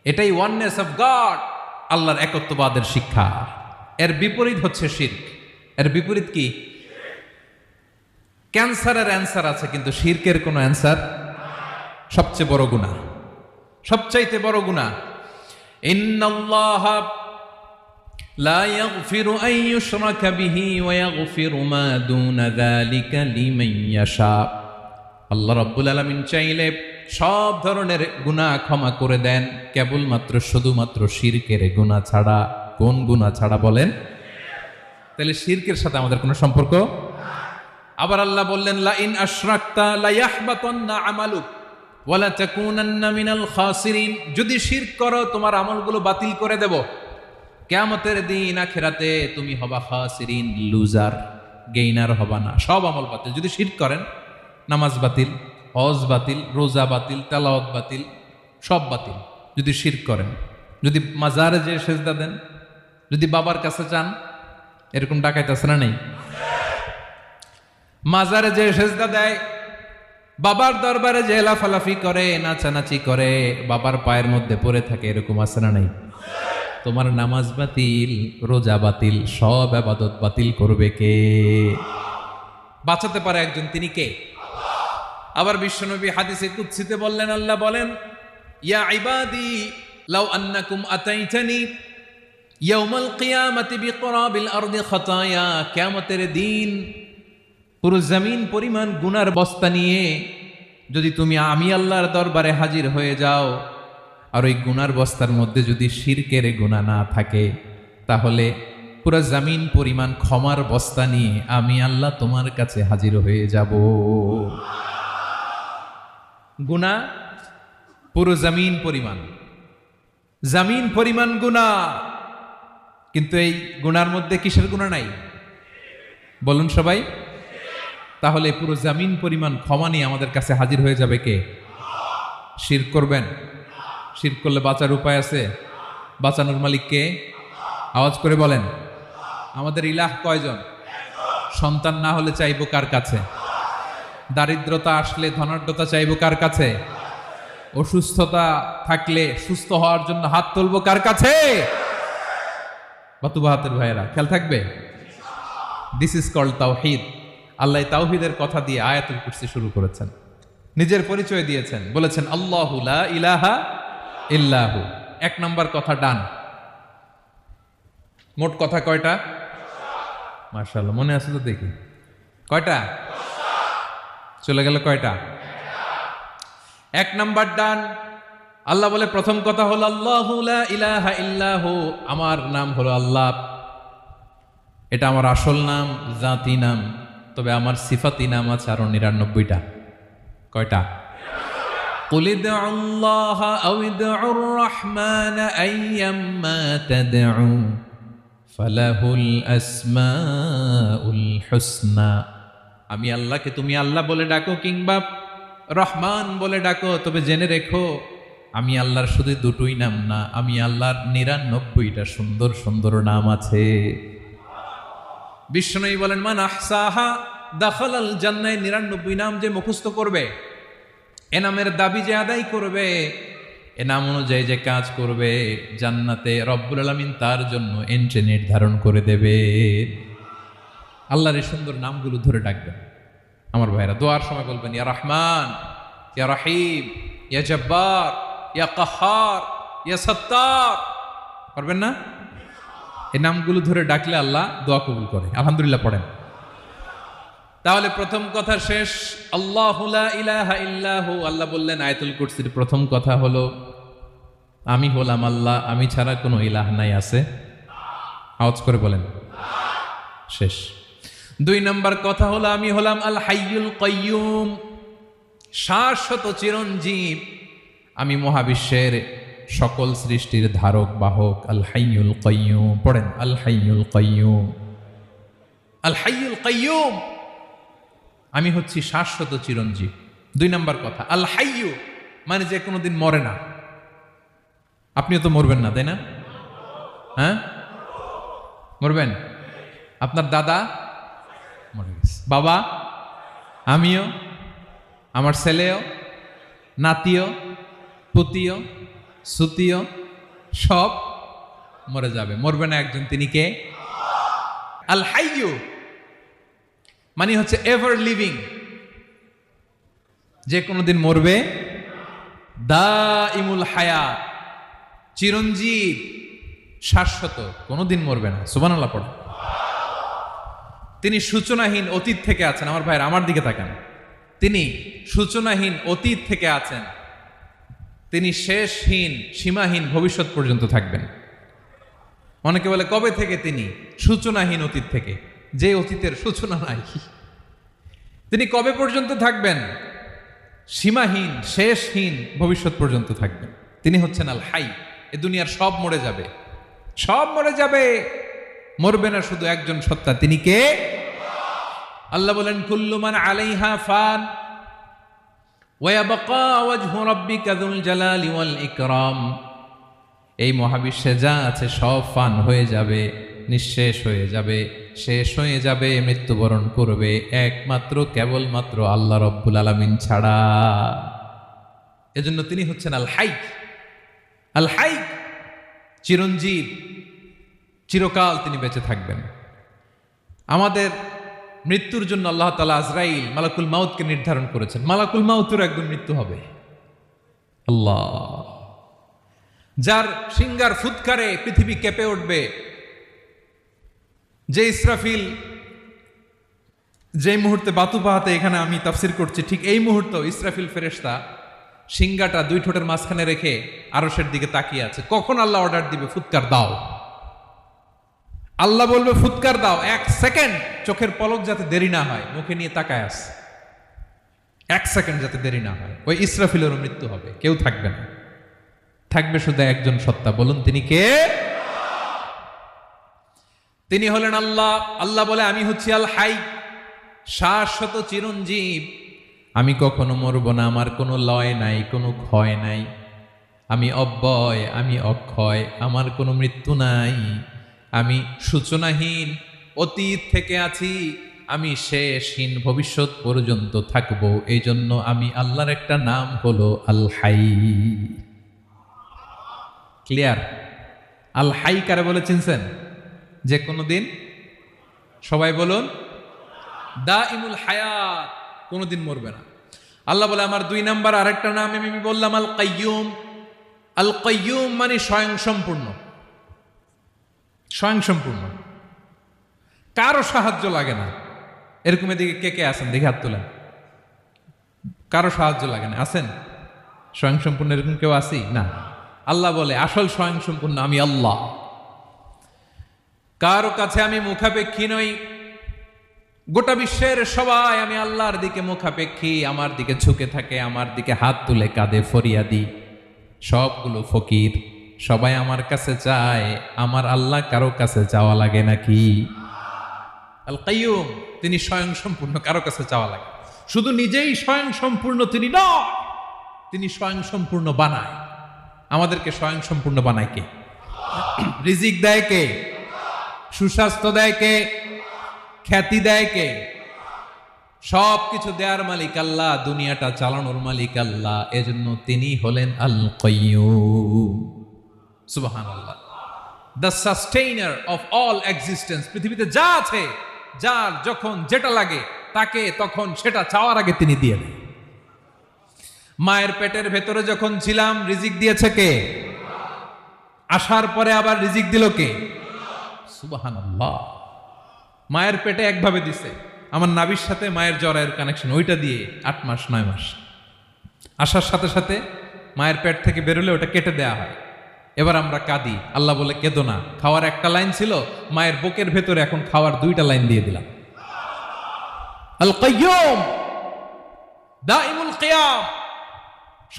Speaker 1: এটাই ওয়াননেস অফ গড, আল্লাহর একত্ববাদের শিক্ষা। এর বিপরীত হচ্ছে শিরক। এর বিপরীত কি? ক্যান্সারের অ্যান্সার আছে, কিন্তু শিরকের কোনো অ্যান্সার। সবচেয়ে বড় গুনাহ, সবচাইতে বড় গুনাহ। ইন্নাল্লাহা লা ইয়াগফিরু আন ইউশরাকা বিহি ওয়া ইয়াগফিরু মা দুনা যালিকা লিমান ইয়াশা। আল্লাহ রাব্বুল আলামিন চাইলে সব ধরনের গুনাহ ক্ষমা করে দেন, কেবলমাত্র শুধুমাত্র শিরকের গুনাহ ছাড়া। কোন গুনাহ ছাড়া বলেন? তাহলে শিরকের সাথে আমাদের কোনো সম্পর্ক। আবার আল্লাহ বললেন, লা ইন আশরাকতা লা ইয়াহবাতান্না আমালুক ওয়া লা তাকুনান্না মিনাল খাসিরিন। যদি শিরক করো তোমার আমলগুলো বাতিল করে দেব, কিয়ামতের দিন আখিরাতে তুমি হবা খাসিরিন, লুজার, গেইনার হবা না, সব আমল বাতিল। যদি শিরক করেন, নামাজ বাতিল, হজ বাতিল, রোজা বাতিল, তেলাওয়াত বাতিল, সব বাতিল যদি শিরক করেন। যদি মাজারে যে সেজদা দেন, যদি বাবার কাছে চান, এরকম ডাকাইতে আছে না নেই? মাজারে যে সেজদা দেয়, বাবার দরবারে যে লাফালাফি করে, নাচানাচি করে, বাবার পায়ের মধ্যে পড়ে থাকে, এরকম আছে না নেই? তোমার নামাজ বাতিল, রোজা বাতিল, সব ইবাদত বাতিল করবে কে? বাঁচাতে পারে একজন, তিনি কে? আবার বিশ্বনবী হাদিসে কুদসিতে বললেন, আল্লাহ বলেন, ইয়া ইবাদি লাউ আন্নাকুম আতাইতানি ইয়াউমাল কিয়ামাতি বিকরাবিল আরদি খাতায়া। কিয়ামতের দিন পুরো জমিন পরিমাণ গুনার বস্তা নিয়ে যদি তুমি আমি আল্লাহর দরবারে হাজির হয়ে যাও, আর ওই গুনার বস্তার মধ্যে যদি শিরকের গুনাহ না থাকে, তাহলে পুরো জমিন পরিমাণ ক্ষমার বস্তা নিয়ে আমি আল্লাহ তোমার কাছে হাজির হয়ে যাব। গুনাহ পুরো জমিন পরিমাণ গুনাহ, কিন্তু এই গুনার মধ্যে কিসের গুনাহ নাই? বলুন সবাই। তাহলে পুরো জমিন পরিমাণ ক্ষমা নিয়ে আমাদের কাছে হাজির হয়ে যাবে কে? শিরক করবেন? শিরক করলে বাঁচার উপায় আছে? বাঁচানোর মালিক কে? আওয়াজ করে বলেন। আমাদের ইলাহ কয়জন? সন্তান না হলে চাইবো কার কাছে? দারিদ্রতা আসলে ধনাঢ্যতা চাইবো কার কাছে? অসুস্থতা থাকলে সুস্থ হওয়ার জন্য হাত তুলবো কার কাছে? বাতুবাহাতের ভাইয়েরা খেয়াল থাকবে। দিস ইজ কল্ড তাওহীদ। আল্লাহ তাওহীদের কথা দিয়ে আয়াতুল কুরসি শুরু করেছেন, নিজের পরিচয় দিয়েছেন, বলেছেন আল্লাহু লা ইলাহা ইল্লাহু। এক নম্বর কথা ডান। মোট কথা কয়টা? মাশাআল্লাহ, মনে আছে তো দেখি। কয়টা? চলে গেল কয়টা? এক নাম্বার ডান। আল্লাহ বলে প্রথম কথা হলো আল্লাহু লা ইলাহা ইল্লাহু, আমার নাম হলো আল্লাহ। এটা আমার আসল নাম, জাতি নাম। তবে আমার সিফাতি নাম আছে আরো ৯৯টা। কয়টা? কুল ইদউল্লাহা আও ইদউর রাহমান আইয়াম্মা তাদউ ফালাহুল আসমাউল হুসনা। আমি আল্লাহকে তুমি আল্লাহ বলে ডাকো কিংবা রহমান বলে ডাকো, তবে জেনে রেখো আমি আল্লাহর শুধু দুটোই নাম না, আমি আল্লাহর ৯৯টা সুন্দর সুন্দর নাম আছে। বিশ্বনবী বলেন, মান আহসাহা দাখালাল জান্নাহ। ৯৯ নাম যে মুখস্থ করবে, এ নামের দাবি যে আদায় করবে, এ নাম অনুযায়ী যে কাজ করবে, জান্নাতে রব্বুল আলামিন তার জন্য এন্ট্রি নির্ধারণ করে দেবে। আল্লাহর এই সুন্দর নামগুলো ধরে ডাকবেন। আমার ভাইরা দোয়ার সময় বলবেন, ইয়া রহমান, ইয়া রহিম, ইয়া জব্বার, ইয়া কাহ্হার, ইয়া সত্তার। পারবেন না? এই নামগুলো ধরে ডাকলে আল্লাহ দোয়া কবুল করে। আলহামদুলিল্লাহ পড়েন। তাহলে প্রথম কথা শেষ। আল্লাহু লা ইলাহা ইল্লাহু। আল্লাহ বললেন আয়াতুল কুরসির প্রথম কথা হলো আমি হলাম আল্লাহ, আমি ছাড়া কোনো ইলাহ নাই। আছে? আওয়াজ করে বলেন। শেষ। ২ নম্বর কথা হলো আমি হলাম আল হাইয়ুল কাইয়ুম, শাশ্বত চিরঞ্জীব। আমি মহাবিশ্বের সকল সৃষ্টির ধারক বাহক। আল হাইয়ুল কাইয়ুম। পড়েন, আল হাইয়ুল কাইয়ুম, আল হাইয়ুল কাইয়ুম। আমি হচ্ছি শাশ্বত চিরঞ্জীব। ২ নম্বর কথা, আল হাইয়ু মানে যে কোনোদিন মরে না। আপনিও তো মরবেন না, তাই না? হ্যাঁ, মরবেন। আপনার দাদা মরে গেছে, বাবা, আমিও, আমার ছেলেও, নাতিও, পুতিও, সুতিও সব মরে যাবে। মরবে না একজন, তিনি কে? আল হাইয়ু মানে হচ্ছে এভার লিভিং, যে কোনোদিন মরবে। দাইমুল হায়াত, চিরঞ্জীব, শাশ্বত, কোনোদিন মরবে না। সুবহানাল্লাহ পড়ে। তিনি সূচনাহীন অতীত থেকে আছেন। আমার ভাইয়ের আমার দিকে তাকান। তিনি সূচনাহীন অতীত থেকে আছেন। তিনি শেষহীন সীমাহীন ভবিষ্যৎ পর্যন্ত থাকবেন। অনেকে বলে কবে থেকে? তিনি সূচনাহীন অতীত থেকে, যে অতীতের সূচনা নাই। তিনি কবে পর্যন্ত থাকবেন? সীমাহীন শেষহীন ভবিষ্যৎ পর্যন্ত থাকবেন। তিনি হচ্ছেন আল হাই। এ দুনিয়ার সব মরে যাবে, সব মরে যাবে, মরবে না শুধু একজন সত্তা। তিনি কে? আল্লাহ বলেন কুল্লু মান আলাইহা ফান ওয়া ইয়াবকা ওয়াজহু রাব্বিকা যুল জালালি ওয়াল ইকরাম। এই মহাবিশ্বে যা আছে সব ফান হয়ে যাবে, নিঃশেষ হয়ে যাবে, শেষ হয়ে যাবে, মৃত্যুবরণ করবে, একমাত্র কেবলমাত্র আল্লাহ রব্বুল আলামিন ছাড়া। এজন্য তিনি হচ্ছেন আল হাই। আল হাই, চিরঞ্জীব, চিরকাল তিনি বেঁচে থাকবেন। আমাদের মৃত্যুর জন্য আল্লাহ তাআলা আজরাইল মালাকুল মাউতকে নির্ধারণ করেছেন। মালাকুল মাউতের একদম মৃত্যু হবে। আল্লাহ, যার সিঙ্গার ফুৎকারে পৃথিবী কেঁপে উঠবে, যে ইসরাফিল যে মুহূর্তে বাতু পাহাতে এখানে আমি তাফসির করছি, ঠিক এই মুহূর্তে ইসরাফিল ফেরেশতা সিঙ্গাটা দুই ঠোঁটের মাঝখানে রেখে আরশের দিকে তাকিয়ে আছে। কখন আল্লাহ অর্ডার দিবে ফুৎকার দাও, আল্লাহ বলবে ফুৎকার দাও, এক সেকেন্ড চোখের পলক যাতে দেরি না হয়, মুখে নিয়ে তাকায় আছে, এক সেকেন্ড যাতে দেরি না হয়। ওই ইসরাফিলেরও মৃত্যু হবে, কেউ থাকবে না, থাকবে শুধু একজন সত্তা। বলুন তিনি কে? তিনি হলেন আল্লাহ। আল্লাহ বলে আমি হচ্ছি আল হাই, শাশ্বত চিরঞ্জীব। আমি কখনো মরব না, আমার কোনো লয় নাই, কোনো ক্ষয় নাই। আমি অব্যয়, আমি অক্ষয়, আমার কোনো মৃত্যু নাই। আমি সূচনাহীন অতীত থেকে আছি, আমি শেষহীন ভবিষ্যৎ পর্যন্ত থাকব। এই জন্য আমি আল্লাহর একটা নাম হলো আল হাই। ক্লিয়ার? আল হাই কারে বলে চিনছেন? যে কোনো দিন, সবাই বলুন, দাইমুল হায়াত, কোনোদিন মরবে না। আল্লাহ বলে আমার দুই নাম্বার আরেকটা নাম আমি বললাম আল কাইয়ুম। আল কাইয়ুম মানে স্বয়ং সম্পূর্ণ। স্বয়ং সম্পূর্ণ, কারো সাহায্য লাগে না। এরকম এদিকে কে কে আছেন দেখে হাত তোলেন। কারো সাহায্য লাগে না, আছেন? স্বয়ং সম্পূর্ণ এরকম কেউ আছি না? আল্লাহ বলে আসল স্বয়ং সম্পূর্ণ আমি আল্লাহ। কারো কাছে আমি মুখাপেক্ষী নই। গোটা বিশ্বের সবাই আমি আল্লাহর দিকে মুখাপেক্ষী, আমার দিকে ঝুঁকে থাকে, আমার দিকে হাত তুলে কাঁদে ফরিয়াদি। সবগুলো ফকির, সবাই আমার কাছে চায়। আমার আল্লাহ কারো কাছে চাওয়া লাগে নাকি? আল কাইয়ুম, তিনি স্বয়ং সম্পূর্ণ, কারো কাছে চাওয়া লাগে। শুধু নিজেই স্বয়ং সম্পূর্ণ তিনি নয়, তিনি স্বয়ং সম্পূর্ণ বানায়। আমাদেরকে স্বয়ং সম্পূর্ণ বানায় কে? রিজিক দেয় কে? সুস্বাস্থ্য দেয় কে? খ্যাতি দেয় কে? সব কিছু দেয়ার মালিক আল্লাহ, দুনিয়াটা চালানোর মালিক আল্লাহ। এজন্য তিনি হলেন আল কাইয়ুম। সুবহানাল্লাহ। The sustainer of all existence. পৃথিবীতে যা আছে, যার যখন যেটা লাগে তাকে তখন সেটা চাওয়ার আগে তিনি দিয়ে দেন। মায়ের পেটের ভেতরে যখন ছিলাম রিজিক দিয়েছে কে? আসার পরে আবার রিজিক দিল কে? সুবহানাল্লাহ। মায়ের পেটে একভাবে দিছে, আমার নাভির সাথে মায়ের জরায়ের কানেকশন, ওইটা দিয়ে 8 মাস 9 মাস। আসার সাথে সাথে মায়ের পেট থেকে বেরোলে ওটা কেটে দেয়া হয়। এবার আমরা কাঁদি, আল্লাহ বলে কেঁদো না, খাওয়ার একটা লাইন ছিল, মায়ের বুকের ভেতরে এখন খাওয়ার 2টা লাইন দিয়ে দিলাম। আল কাইয়ুম, দাইমুল কিয়াম,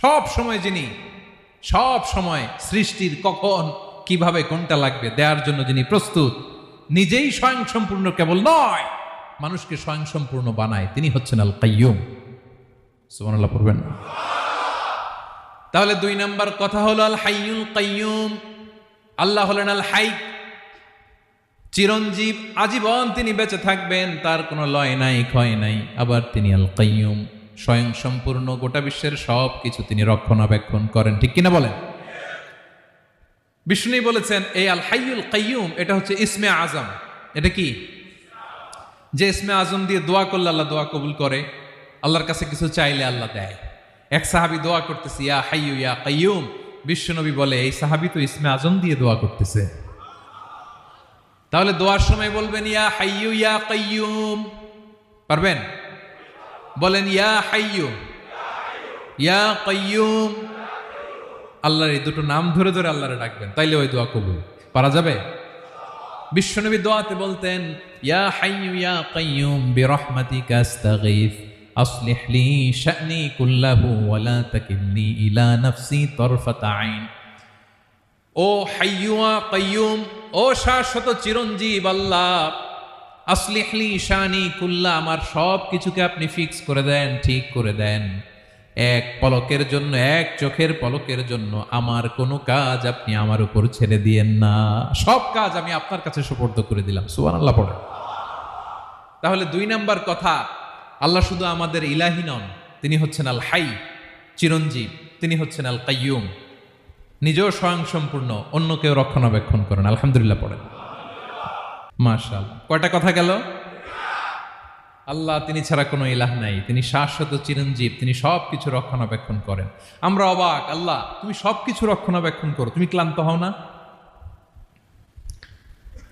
Speaker 1: সব সময় যিনি, সব সময় সৃষ্টির কখন কিভাবে কোনটা লাগবে দেওয়ার জন্য যিনি প্রস্তুত, নিজেই স্বয়ং সম্পূর্ণ কেবল নয়, মানুষকে স্বয়ং সম্পূর্ণ বানায়, তিনি হচ্ছেন আল কাইয়ুম। সুবহানাল্লাহ পড়বেন না? তাহলে 2 নাম্বার কথা হলো আল হাইয়ুল কাইয়ুম। আল্লাহ হলেন আল হাই, চিরঞ্জীব, আজীবন তিনি বেঁচে থাকবেন, তার কোনো লয় নাই, ক্ষয় নাই। আবার তিনি আল কাইয়ুম, স্বয়ং সম্পূর্ণ, গোটা বিশ্বের সব কিছু তিনি রক্ষণাবেক্ষণ করেন। ঠিক কিনা বলেন? বিষ্ণু বলেছেন এই আল হাইয়ুল কাইয়ুম এটা হচ্ছে ইসমে আজম। এটা কি? যে ইসমে আজম দিয়ে দোয়া করলে আল্লাহ দোয়া কবুল করে, আল্লাহর কাছে কিছু চাইলে আল্লাহ দেয়। এক সাহাবী দোয়া করতেছে ইয়া হাইয়ু ইয়া কাইয়ুম, বিশ্বনবী বলে এই সাহাবী তো ইসমে আজম দিয়ে দোয়া করতেছে। তাহলে দোয়ার সময় বলবেন ইয়া হাইয়ু ইয়া কাইয়ুম, পারবেন? বলেন ইয়া হাইয়ু ইয়া কাইয়ুম। আল্লাহর এই দুটো নাম ধরে ধরে আল্লাহরে ডাকবেন, তাইলে ওই দোয়া কবুল। পারা যাবে? বিশ্বনবী দোয়াতে বলতেন ইয়া হাইয়ু ইয়া কাইয়ুম বিরহমাতিকা আস্তাগীথ আসলিহ লি শা'নি কুল্লাহু ওয়া লা তাকিলনি ইলা নাফসি তারফাতা আইন। ও হাইয়ু ওয়া কাইয়ুম, ও শাশ্বত চিরঞ্জীব আল্লাহ, আসলিহ লি শা'নি কুল্লা, আমার সব কিছুকে আপনি ফিক্স করে দেন, ঠিক করে দেন। এক পলকের জন্য, এক চোখের পলকের জন্য আমার কোনো কাজ আপনি আমার উপর ছেড়ে দিয়েন না, সব কাজ আমি আপনার কাছে সুপর্দ করে দিলাম। সুবহানাল্লাহ পড়ে। তাহলে 2 নাম্বার কথা, আল্লাহ শুধু আমাদের ইলাহি নন, তিনি হচ্ছেন আল হাই, চিরঞ্জীব। তিনি হচ্ছেন আল কাইয়ুম, নিজেও স্বয়ংসম্পূর্ণ, অন্যকেও রক্ষণাবেক্ষণ করেন। আলহামদুলিল্লাহ পড়েন। মাশাআল্লাহ। কয়টা কথা গেল? আল্লাহ তিনি ছাড়া কোনো ইলাহ নাই, তিনি শাশ্বত চিরঞ্জীব, তিনি সব কিছু রক্ষণাবেক্ষণ করেন। আমরা অবাক, আল্লাহ তুমি সব কিছু রক্ষণাবেক্ষণ করো, তুমি ক্লান্ত হও না?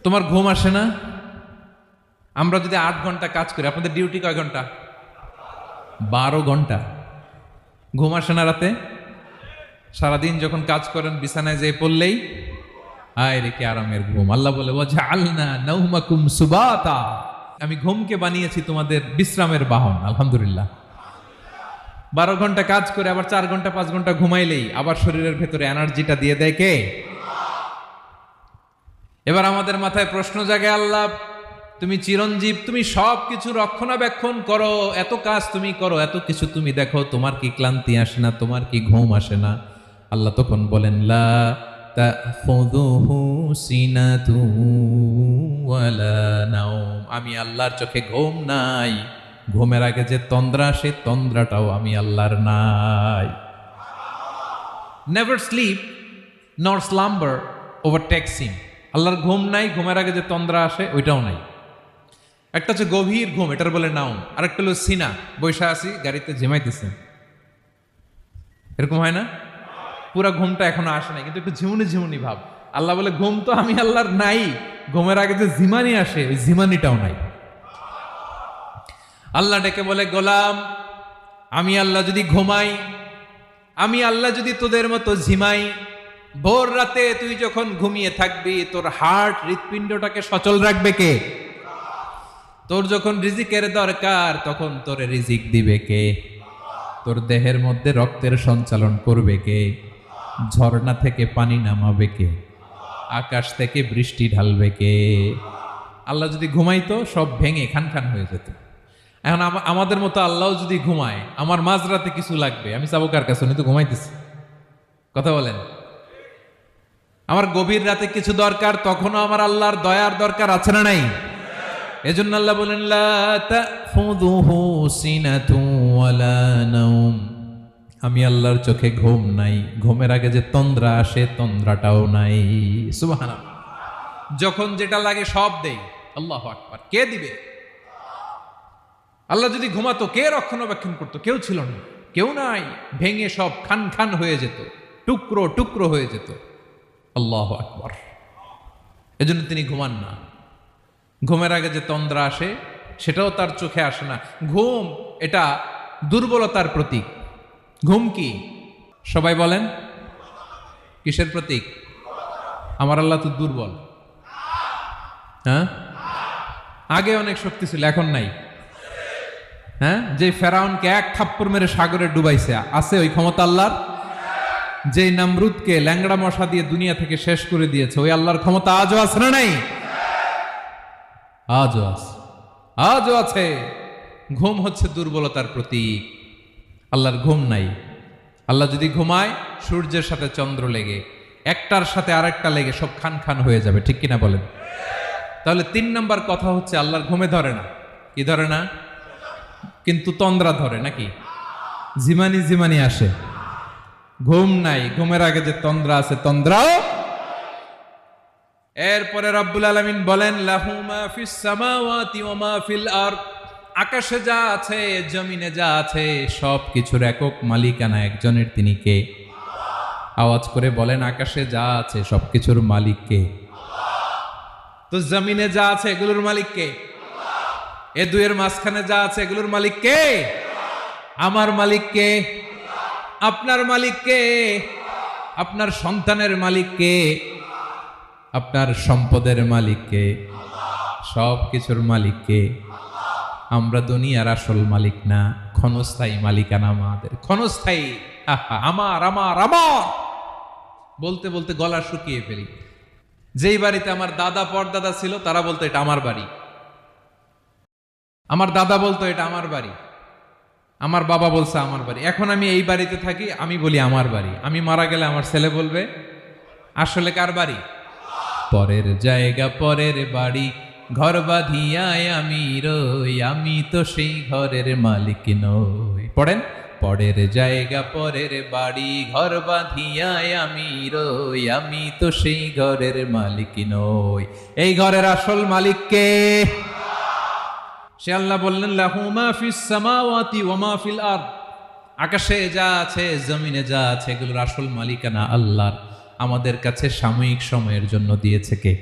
Speaker 1: তোমার ঘুম আসে না? আমরা যদি 8 ঘন্টা কাজ করি, আপনাদের ডিউটি কয় ঘন্টা? 12 ঘন্টা। ঘুম আসে না রাতে? সারাদিন যখন কাজ করেন বিছানায় যেয়ে পড়লেই আয় রে কি আরামের ঘুম। আল্লাহ বলে ওয়াজআলনা নাওমাকুম সুবাতা, আমি ঘুমকে বানিয়েছি তোমাদের বিশ্রামের বাহন। আলহামদুলিল্লাহ। 12 ঘন্টা কাজ করে আবার 4 ঘন্টা 5 ঘন্টা ঘুমাইলেই আবার শরীরের ভেতরে এনার্জিটা দিয়ে দেয় কে? এবার আমাদের মাথায় প্রশ্ন জাগে, আল্লাহ তুমি চিরঞ্জীব, তুমি সব কিছু রক্ষণাবেক্ষণ করো, এত কাজ তুমি করো, এত কিছু তুমি দেখো, তোমার কি ক্লান্তি আসে না? তোমার কি ঘুম আসে না? আল্লাহ তখন বলেন লা তাখুযুহু সিনাতু ওয়ালা নাওম, আমি আল্লাহর চোখে ঘুম নাই, ঘুমের আগে যে তন্দ্রা, সে তন্দ্রাটাও আমি আল্লাহর নাই। নেভার স্লিপ নর স্লাম্বার ওভারটেকস হিম। আল্লাহর ঘুম নাই, ঘুমের আগে যে তন্দ্রা আসে ওইটাও নাই। একটা হচ্ছে গভীর ঘুম, এটার বলে নাওম, আরেকটা হলো সিনা, বৈশা আছি গাড়িতে ঝিমাইতেছেন, এরকম হয় না? পুরা ঘুমটা এখনো আসে নাই, কিন্তু একটু ঝিমুনি ঝিমুনি ভাব। আল্লাহ বলে ঘুম তো আমি আল্লাহর নাই, ঘুমের আগে যে ঝিমানি আসে ওই ঝিমানিটাও নাই। আল্লাহ ডেকে বলে গোলাম, আমি আল্লাহ যদি ঘুমাই, আমি আল্লাহ যদি তোদের মতো ঝিমাই, ভোর রাতে তুই যখন ঘুমিয়ে থাকবি তোর হার্ট, হৃৎপিণ্ডটাকে সচল রাখবে কে? তোর যখন রিজিকের দরকার তখন তোরে রিজিক দিবে কে? তোর দেহের মধ্যে রক্তের সঞ্চালন করবে কে? ঝর্ণা থেকে পানি নামাবে কে? আকাশ থেকে বৃষ্টি ঢালবে কে? আল্লাহ যদি ঘুমাইতো সব ভেঙে খান খান হয়ে যেত। এখন আমাদের মতো আল্লাহ যদি ঘুমায়, আমার মাঝরাতে কিছু লাগবে, আমি যাবো কার কাছে? উনি তো ঘুমাইতেছে। কথা বলেন। আমার গভীর রাতে কিছু দরকার, তখনও আমার আল্লাহর দয়ার দরকার আছে না নাই? এজন্য আল্লাহ বলেন লা তাখুযুহু সিনাতু ওয়ালা নাওম, আমি আল্লাহর চোখে ঘুম নাই, ঘুমের আগে যে তন্দ্রা আসে তন্দ্রাটাও নাই। সুবহানাল্লাহ। যখন যেটা লাগে সব দেই। আল্লাহু আকবার। কে দিবে? আল্লাহ যদি ঘুমাতো কে রক্ষণাবেক্ষণ করতো? কেউ ছিল না, কেউ নাই, ভেঙে সব খান খান হয়ে যেত, টুকরো টুকরো হয়ে যেত। আল্লাহু আকবার। এজন্য তিনি ঘুমান না। ঘুমের আগে যে তন্দ্রা আসে সেটাও তার চোখে আসে না। ঘুম এটা দুর্বলতার প্রতীক। ঘুম কি? সবাই বলেন কিসের প্রতীক? আমার আল্লাহ তো দুর্বল। হ্যাঁ, আগে অনেক শক্তি ছিল, এখন নাই। হ্যাঁ, যে ফেরাউনকে এক থাপ্পড় মেরে সাগরে ডুবাইছে, আছে ওই ক্ষমতা আল্লাহর? যে নমরুদকে ল্যাংড়া মশা দিয়ে দুনিয়া থেকে শেষ করে দিয়েছে, ওই আল্লাহর ক্ষমতা আজও আছে না নাই? আজও আছে, আজও আছে। ঘুম হচ্ছে দুর্বলতার প্রতীক। আল্লাহর ঘুম নাই। আল্লাহ যদি ঘুমায়, সূর্যের সাথে চন্দ্র লেগে, একটার সাথে আরেকটা লেগে সব খান খান হয়ে যাবে। ঠিক কিনা বলেন? তাহলে 3 নম্বর কথা হচ্ছে আল্লাহর ঘুমে ধরে না। কি ধরে না? কিন্তু তন্দ্রা ধরে নাকি? জিমানি জিমানি আসে। ঘুম নাই, ঘুমের আগে যে তন্দ্রা আছে তন্দ্রাও। এরপরে রব্বুল আলামিন বলেন লাহু মা ফিস সামাওয়াতি ওয়া মা ফিল আরদ, আকাশে যা আছে জমিনে যা আছে সব কিছুর একক মালিকানা একজনের, তিনি কে? আওয়াজ করে বলেন, আকাশে যা আছে সবকিছুর মালিক কে? তো জমিনে যা আছে এগুলোর মালিক কে? এ দুয়ের মাঝখানে যা আছে এগুলোর মালিক কে? আমার মালিক কে? আপনার মালিক কে? আপনার সন্তানের মালিক কে? আপনার সম্পদের মালিক কে? সব কিছুর মালিক কে? আমরা দুনিয়ার আসল মালিক না, ক্ষণস্থায়ী মালিকানা আমাদের, ক্ষণস্থায়ী। আমার আমার আমার বলতে বলতে গলা শুকিয়ে ফেলি। যেই বাড়িতে আমার দাদা পরদাদা ছিল তারা বলতো এটা আমার বাড়ি, আমার দাদা বলতো এটা আমার বাড়ি, আমার বাবা বলছে আমার বাড়ি। এখন আমি এই বাড়িতে থাকি, আমি বলি আমার বাড়ি। আমি মারা গেলে আমার ছেলে বলবে আসলে কার বাড়ি? পরের জায়গা পরের বাড়ি, ঘর বাঁধিয়ায় আমি রই, আমি তো সেই ঘরের মালিক নই। পড়েন, পরের জায়গা পরের বাড়ি, ঘর বাঁধিয়ায় আমি রই, আমি তো সেই ঘরের মালিক নই। এই ঘরের আসল মালিক কে? সে আল্লাহ বললেন লাহু মা ফিস সামাওয়াতি ওয়া মা ফিল আরদ, আকাশে যা আছে জমিনে যা আছে এগুলোর আসল মালিকানা আল্লাহর। আমাদের কাছে সাময়িক সময়ের জন্য দিয়েছে কে?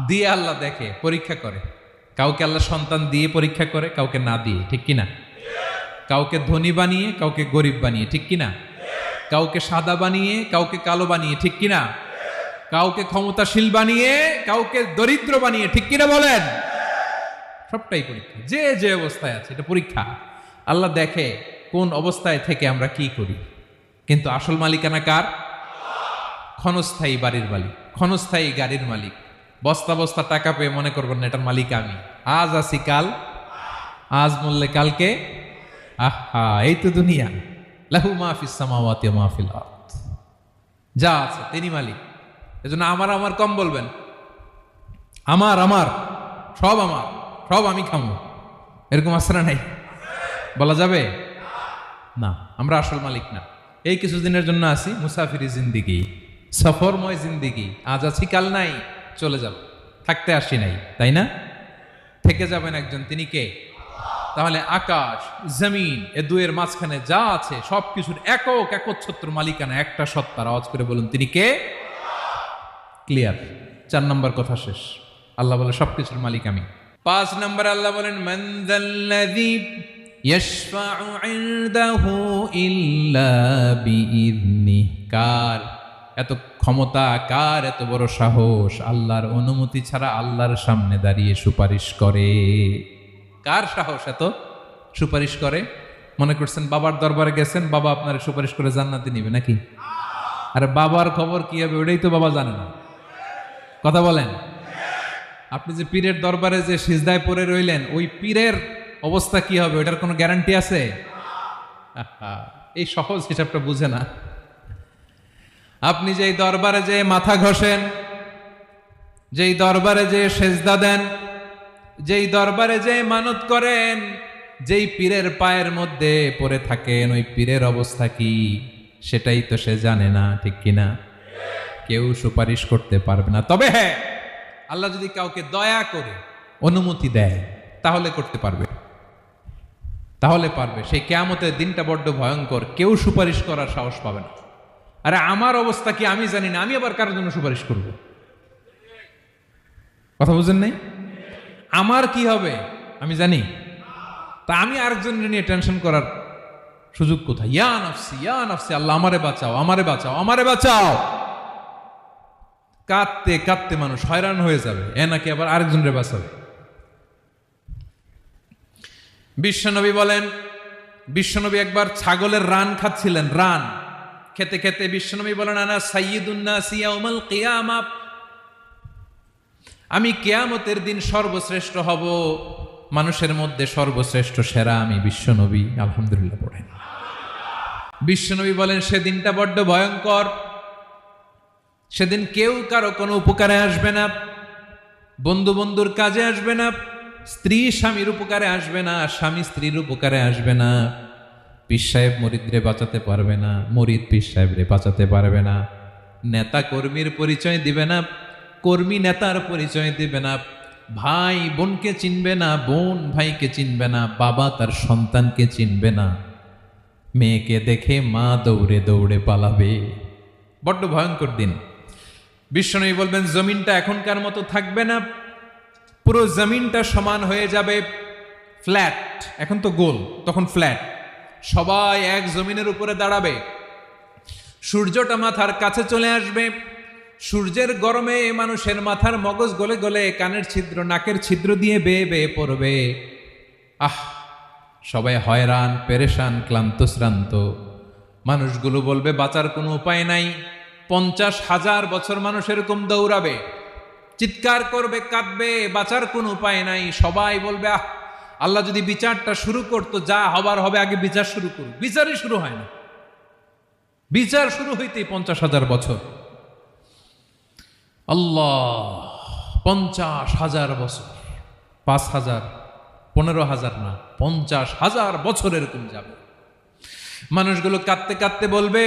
Speaker 1: দিয়ে আল্লাহ দেখে, পরীক্ষা করে। কাউকে আল্লাহ সন্তান দিয়ে পরীক্ষা করে, কাউকে না দিয়ে, ঠিক কিনা? কাউকে ধনী বানিয়ে কাউকে গরিব বানিয়ে, ঠিক কিনা? কাউকে সাদা বানিয়ে কাউকে কালো বানিয়ে, ঠিক কিনা? কাউকে ক্ষমতাশীল বানিয়ে কাউকে দরিদ্র বানিয়ে, ঠিক কিনা বলেন? সবটাই পরীক্ষা, যে যে অবস্থায় আছে এটা পরীক্ষা। আল্লাহ দেখে কোন অবস্থায় থেকে আমরা কি করি। কিন্তু আসল মালিকানা কার? ক্ষণস্থায়ী বাড়ির মালিক, ক্ষণস্থায়ী গাড়ির মালিক। বস্তা বস্তা টাকা পেয়ে মনে করবেন না এটার মালিক আমি। আজ আছি কাল, আজ মরলে কালকে। আহা, এই তো দুনিয়া। লাহু মা ফিস সামাওয়াতি ওয়া মা ফিল আরদ, যা আছে তিনি মালিক। এজন্য আমার আমার কম বলবেন। আমার আমার সব আমার, সব আমি খামো, এরকম আসরা নাই, বলা যাবে না। আমরা আসল মালিক না। এই কিছুদিনের জন্য আছি, মুসাফিরি জিন্দিগি, সফরময় জিন্দিগি। আজ আছি কাল নাই, চলে যাব। থাকতে আসি নাই, তাই না? থেকে যাবেন একজন, তিনি কে? তাহলে আকাশ জমিন এ দুয়ের মাঝখানে যা আছে সবকিছুর একক একচ্ছত্র মালিকানা একটা সত্তার। আওয়াজ করে বলুন, তিনি কে? ক্লিয়ার। 4 নম্বর কথা শেষ। আল্লাহ বলে সবকিছুর মালিক আমি। 5 নম্বর আল্লাহ বলেন মান যাল্লাযী ইয়াশফাউ ইনদাহু ইল্লা বিইযনিহি, কার এত ক্ষমতা, কার এত বড় সাহস আল্লাহর অনুমতি ছাড়া আল্লাহর সামনে দাঁড়িয়ে সুপারিশ করে? কার সাহস এত সুপারিশ করে? মনে করছেন বাবার দরবারে গেছেন, বাবা আপনার সুপারিশ করে জান্নাতে নিবে নাকি? আরে বাবার খবর কি হবে ওটাই তো বাবা জানে না। কথা বলেন। আপনি যে পীরের দরবারে যে সিজদায় পড়ে রইলেন, ওই পীরের অবস্থা কি হবে ওটার কোনো গ্যারান্টি আছে? এই সহজ হিসাবটা বুঝে না। আপনি যেই দরবারে যে মাথা ঘষেন, যেই দরবারে যে সেজদা দেন, যেই দরবারে যে মানত করেন, যেই পীরের পায়ের মধ্যে পড়ে থাকেন, ওই পীরের অবস্থা কি সেটাই তো সে জানে না, ঠিক কিনা? কেউ সুপারিশ করতে পারবে না। তবে হ্যাঁ, আল্লাহ যদি কাউকে দয়া করে অনুমতি দেয় তাহলে করতে পারবে, তাহলে পারবে। সেই কিয়ামতের দিনটা বড্ড ভয়ঙ্কর, কেউ সুপারিশ করার সাহস পাবে না। আরে আমার অবস্থা কি আমি জানি না, আমি আবার কারোর জন্য সুপারিশ করব? কথা বুঝেন নাই? আমার কি হবে আমি জানি, তা আমি আরেকজনের নিয়ে টেনশন করার সুযোগ কোথায়? ইয়া নাফসি ইয়া নাফসি, আল্লাহ আমারে বাঁচাও, আমারে বাঁচাও, আমারে বাঁচাও। কাঁদতে কাঁদতে মানুষ হয়রান হয়ে যাবে, এ নাকি আবার আরেকজনের বাঁচাবে। বিশ্বনবী বলেন, বিশ্বনবী একবার ছাগলের রান খাচ্ছিলেন। রান খেতে খেতে বিশ্বনবী বলেন আনা সাইয়্যিদুন নাসি ইয়াউমাল কিয়ামা, আমি কিয়ামতের দিন সর্বশ্রেষ্ঠ হব, মানুষের মধ্যে সর্বশ্রেষ্ঠ সেরা আমি বিশ্বনবী। আলহামদুলিল্লাহ পড়েন। বিশ্বনবী বলেন সেদিনটা বড্ড ভয়ঙ্কর। সেদিন কেউ কারো কোনো উপকারে আসবে না, বন্ধু বন্ধুর কাজে আসবে না, স্ত্রী স্বামীর উপকারে আসবে না, স্বামী স্ত্রীর উপকারে আসবে না, পীর সাহেব মুরিদরে বাঁচাতে পারবে না, মুরিদ পীর সাহেবরে বাঁচাতে পারবে না, নেতা কর্মীর পরিচয় দিবে না, কর্মী নেতার পরিচয় দেবে না, ভাই বোনকে চিনবে না, বোন ভাইকে চিনবে না, বাবা তার সন্তানকে চিনবে না, মেয়েকে দেখে মা দৌড়ে দৌড়ে পালাবে। বড্ড ভয়ঙ্কর দিন। বিশ্বনবী বলবেন জমিনটা এখনকার মতো থাকবে না, পুরো জমিনটা সমান হয়ে যাবে, ফ্ল্যাট। এখন তো গোল, তখন ফ্ল্যাট। সবাই এক জমিনের উপরে দাঁড়াবে, সূর্যটা মাথার কাছে চলে আসবে, সূর্যের গরমে মানুষের মাথার মগজ গলে গলে কানের ছিদ্র নাকের ছিদ্র দিয়ে বেয়ে বেয়ে পড়বে। সবাই হয়রান, পেরেশান, ক্লান্ত শ্রান্ত। মানুষগুলো বলবে বাঁচার কোনো উপায় নাই। 50,000 বছর মানুষ এরকম দৌড়াবে, চিৎকার করবে, কাঁদবে, বাঁচার কোনো উপায় নাই। সবাই বলবে আল্লাহ যদি বিচারটা শুরু করতো, যা হবার হবে, আগে বিচার শুরু করুক। বিচারই শুরু হয় না, বিচার শুরু হইতেই 50,000 বছর। আল্লাহ, 50,000 বছর, 5,000, 15,000 না, 50,000 বছর এরকম যাবে। মানুষগুলো কাঁদতে কাঁদতে বলবে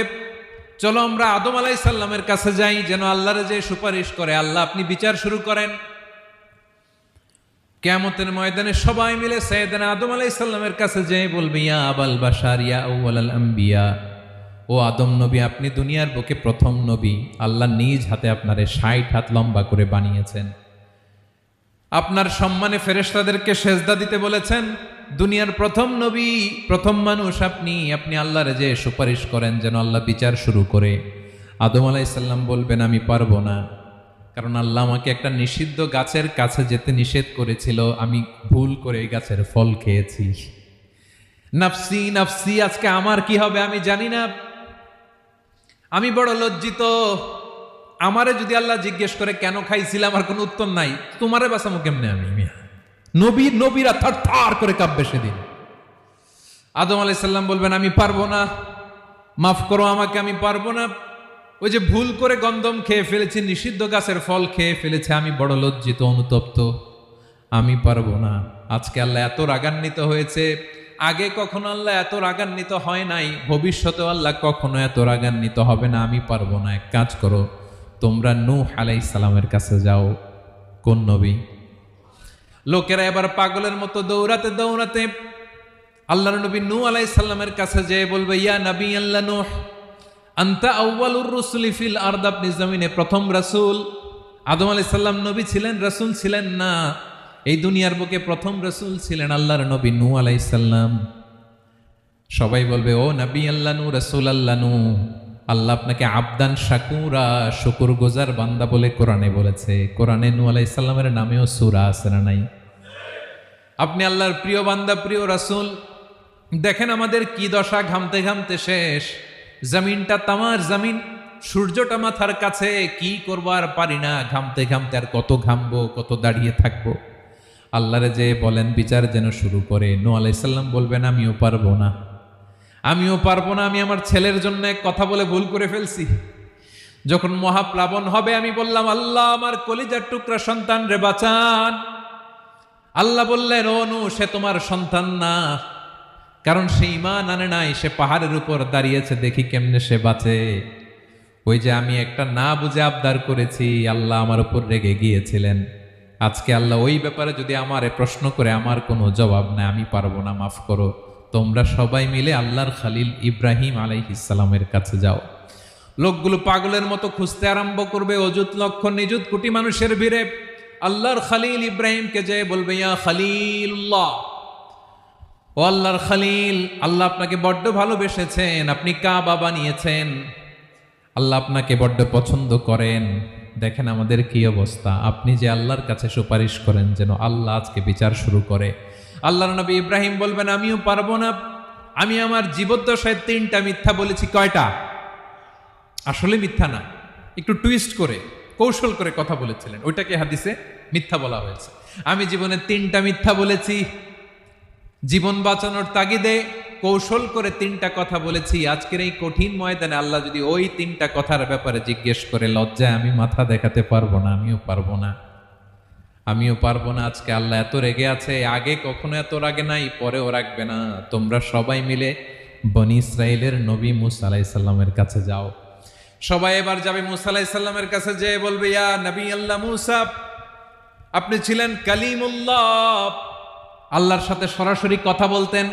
Speaker 1: চলো আমরা আদম আলাইহিস সালামের কাছে যাই, যেন আল্লাহরে যে সুপারিশ করে, আল্লাহ আপনি বিচার শুরু করেন। কিয়ামতের ময়দানে সবাই মিলে সাইয়েদনা আদম আলাইহিস সালামের কাছে যেয়ে বলবে ইয়া আবাল বাশার ইয়া আউয়ালাল আম্বিয়া, ও আদম নবী আপনি দুনিয়ার বুকে প্রথম নবী, আল্লাহ নিজ হাতে আপনারে 60 হাত লম্বা করে বানিয়েছেন, আপনার সম্মানে ফেরেশতাদেরকে সেজদা দিতে বলেছেন, দুনিয়ার প্রথম নবী, প্রথম মানুষ আপনি, আপনি আল্লাহরে যে সুপারিশ করেন যেন আল্লাহ বিচার শুরু করে। আদম আলাইহিস সালাম বলবেন আমি পারবো না, কারণ আল্লাহ আমাকে একটা নিষিদ্ধ গাছের কাছে যেতে নিষেধ করেছিল, আমি ভুল করে এই গাছের ফল খেয়েছি। নাফসি নাফসি, আজকে আমার কি হবে আমি জানি না, আমি বড় লজ্জিত। আমারে যদি আল্লাহ জিজ্ঞেস করে কেন খাইছিলাম, আমার কোনো উত্তর নাই, তোমারে বাঁচামো কেমনে আমি? নবীরা থার থার করে কাঁপবে সেদিন। আদম আলাইহিস সালাম বলবেন আমি পারবো না, মাফ করো আমাকে, আমি পারবো না। ওই যে ভুল করে গন্ধম খেয়ে ফেলেছি, নিষিদ্ধ গাছের ফল খেয়ে ফেলেছে, আমি বড় লজ্জিত, অনুতপ্ত, আমি পারবো না। আজকে আল্লাহ এত রাগান্বিত হয়েছে, আগে কখনো আল্লাহ এত রাগান্বিত হয় নাই, ভবিষ্যতেও আল্লাহ কখনো এত রাগান্বিত হবে না। আমি পারবো না, এক কাজ করো, তোমরা নূহ আলাইহিস সালামের কাছে যাও। কোন নবী? লোকেরা এবার পাগলের মতো দৌড়াতে দৌড়াতে আল্লাহর নবী নূহ আলাইহিস সালামের কাছে যেয়ে বলবে ইয়া নবী আল্লাহ নূহ আনতা আউয়ালুর রুসুলি ফিল আরদ, আপনি জমিনে প্রথম রাসূল। আদম আলাইহিস সালাম নবী ছিলেন, রাসূল ছিলেন না, এই দুনিয়ার বুকে প্রথম রাসূল ছিলেন আল্লাহর নবী নূহ আলাইহিস সালাম। সবাই বলবে ও নবী আল্লাহ নূহ, রাসূল আল্লাহ নূহ, আল্লাহ আপনাকে আবদান শাকুরা, শুকর গুজার বান্দা বলে কোরআনে বলেছে। কোরআনে নূহ আলাইহিস সালামের নামেও সূরা আছে না নাই? আপনি আল্লাহর প্রিয় বান্দা, প্রিয় রাসূল। দেখেন আমাদের কি দশা, ঘামতে ঘামতে শেষ, জমিনটা তামার জমিন, সূর্যটা মাথার কাছে, কি করবো আর পারি না, ঘামতে ঘামতে আর কত ঘামবো, কত দাঁড়িয়ে থাকবো। আল্লাহরে যে বলেন বিচার যেন শুরু করে। নূহ আলাইহিস সালাম বলবেন আমিও পারবো না, আমিও পারবো না, আমি আমার ছেলের জন্য এক কথা বলে ভুল করে ফেলছি। যখন মহাপ্লাবন হবে আমি বললাম আল্লাহ আমার কলিজার টুকরা সন্তান রে বাঁচান। আল্লাহ বললেন ও নূহ, সে তোমার সন্তান না, কারণ সে ঈমান আনে নাই, সে পাহাড়ের উপর দাঁড়িয়েছে, দেখি কেমনে সে বাঁচে। ওই যে আমি একটা না বুঝে আবদার করেছি, আল্লাহ আমার উপর রেগে গিয়েছিলেন। আজকে আল্লাহ ওই ব্যাপারে যদি আমারে প্রশ্ন করে, আমার কোনো জবাব নাই, আমি পারবো না, মাফ করো। তোমরা সবাই মিলে আল্লাহর খালিল ইব্রাহিম আলাইহিস সালামের কাছে যাও। লোকগুলো পাগলের মতো খুঁজতে আরম্ভ করবে, অযুত লক্ষ নিযুত কোটি মানুষের ভিড়ে আল্লাহর খালিল ইব্রাহিমকে যে বলবে ইয়া খালিলুল্লাহ, ও আল্লাহর খালিল, আল্লাহ আপনাকে বড্ড ভালোবেসেছেন, আপনি কাবা বানিয়েছেন, আল্লাহ আপনাকে বড্ড পছন্দ করেন। দেখেন আমাদের কি অবস্থা, আপনি যে আল্লাহর কাছে সুপারিশ করেন যেন আল্লাহ আজকে বিচার শুরু করে। আল্লাহর নবী ইব্রাহিম বলবেন আমিও পারবো না, আমি আমার জীবদ্দশায় 3টা মিথ্যা বলেছি। কয়টা? আসলে মিথ্যা না, একটু টুইস্ট করে কৌশল করে কথা বলেছিলেন, ওইটাকে হাদিসে মিথ্যা বলা হয়েছে। আমি জীবনে 3টা মিথ্যা বলেছি, জীবন বাঁচানোর তাগিদে কৌশল করে 3টা কথা বলেছি। আজকের এই কঠিন ময়দানে আল্লাহ যদি ওই 3টা কথার ব্যাপারে জিজ্ঞেস করে, লজ্জায় আমি মাথা দেখাতে পারবো না, আমিও পারবো না, আমিও পারবো না। আজকে আল্লাহ এত রেগে আছে, আগে কখনো এত রাগে নাই, পরেও রাখবে না। তোমরা সবাই মিলে বনি ইসরাইলের নবী মুসা আলাইহিস সালামের কাছে যাও। সবাই এবার যাবে মুসা আলাইহিস সালামের কাছে, যেয়ে বলবে ইয়া নবী আল্লাহ মুসা, আপনি ছিলেন কালিমুল্লাহ, আল্লাহর সাথে সরাসরি কথা বলতেন।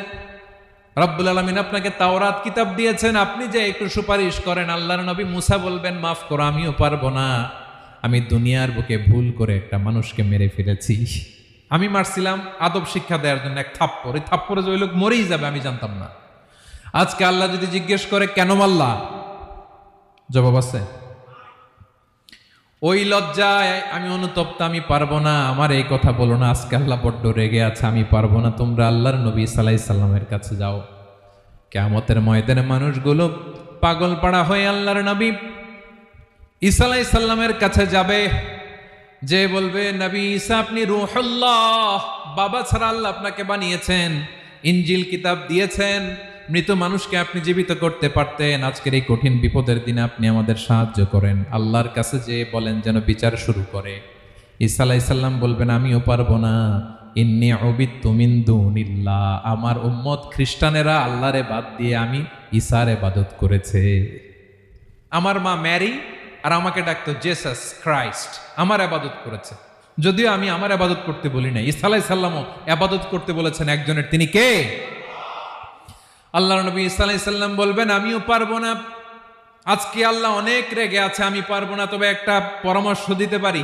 Speaker 1: রব্বুল আলামিন আপনাকে তাওরাত কিতাব দিয়েছেন, আপনি যে একটু সুপারিশ করেন। আল্লাহর নবী মুসা বলবেন, মাফ করো, আমিও পারবো না। আমি দুনিয়ার বুকে ভুল করে একটা মানুষকে মেরে ফেলেছি। আমি মারছিলাম আদব শিক্ষা দেওয়ার জন্য এক থাপ্পড়, এই থাপ্পড়ে যে ওই লোক মরেই যাবে আমি জানতাম না। আজকে আল্লাহ যদি জিজ্ঞেস করে কেন মারলা, জবাব আছে? ওই লজ্জায় আমি অনুতপ্ত, আমি পারবো না, আমার এই কথা বলো না। আজকে আল্লাহ বড্ড রেগে আছে, আমি পারবো না। তোমরা আল্লাহর নবী ঈসা আলাইহিস সালামের কাছে যাও। কিয়ামতের ময়দানে মানুষগুলো পাগল পাড়া হয়ে আল্লাহর নবী ঈসা আলাইহিস সালামের কাছে যাবে, যে বলবে নবী ঈসা আপনি রূহুল্লাহ, বাবা ছাড়া আল্লাহ আপনাকে বানিয়েছেন, ইনজিল কিতাব দিয়েছেন, মৃত মানুষকে আপনি জীবিত করতে পারতেন। আজকের এই কঠিন বিপদের দিনে আপনি আমাদের সাহায্য করেন। আল্লাহর কাছে যে বলেন যেন বিচার শুরু করে। ঈসা আলাইহিস সালাম বলবেন আমিও পারবো না। ইন্নী উবিদতু মিন দুনিল্লাহ, আমার উম্মত খ্রিস্টানেরা আল্লাহরে বাদ দিয়ে আমি ঈসার ইবাদত করেছে। আমার মা ম্যারি আর আমাকে ডাকতো জেসাস ক্রাইস্ট, আমার ইবাদত করেছে। যদিও আমি আমার ইবাদত করতে বলি না, ঈসা আলাইহিস সালামও ইবাদত করতে বলেছেন একজনের, তিনি কে? আল্লাহর নবী ঈসা আলাইহিস সালাম বলবেন আমিও পারবো না। আজকে আল্লাহ অনেক রেগে আছে, আমি পারবো না। তবে একটা পরামর্শ দিতে পারি,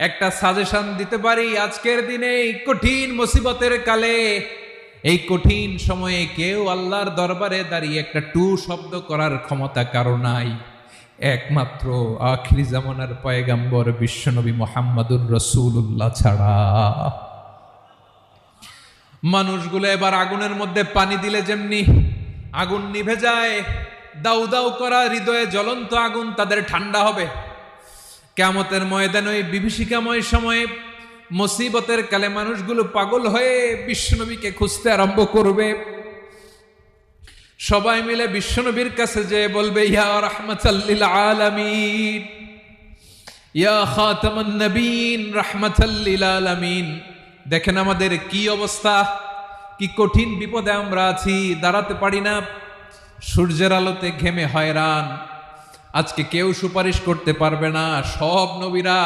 Speaker 1: একটা সাজেশন দিতে পারি। আজকের দিনে এই কঠিন মুসিবতের কালে, এই কঠিন সময়ে কেউ আল্লাহর দরবারে দাঁড়িয়ে একটা টু শব্দ করার ক্ষমতা কারো নাই, একমাত্র আখিরি জামানার পয়গম্বর বিশ্বনবী মুহাম্মদুর রাসূলুল্লাহ ছাড়া। মানুষগুলো এবার আগুনের মধ্যে পানি দিলে যেমনি আগুন নিভে যায়, দাউ দাউ করা হৃদয়ে জ্বলন্ত আগুন তাদের ঠান্ডা হবে। কিয়ামতের ময়দানে ওই বিভীষিকাময় সময়ে মুসিবতের কালে মানুষগুলো পাগল হয়ে বিশ্বনবীকে খুঁজতে আরম্ভ করবে। সবাই মিলে বিশ্বনবীর কাছে যে বলবে ইয়া রাহমাতাল লিল আলামিন, ইয়া খাতামান নবীন, রাহমাতাল লিল আলামিন। দেখেন আমাদের কি অবস্থা, কি কঠিন বিপদে আমরা আছি, দাঁড়াতে পারি না, সূর্যের আলোতে ঘেমে হয়রান। আজকে কেউ সুপারিশ করতে পারবে না। সব নবীরা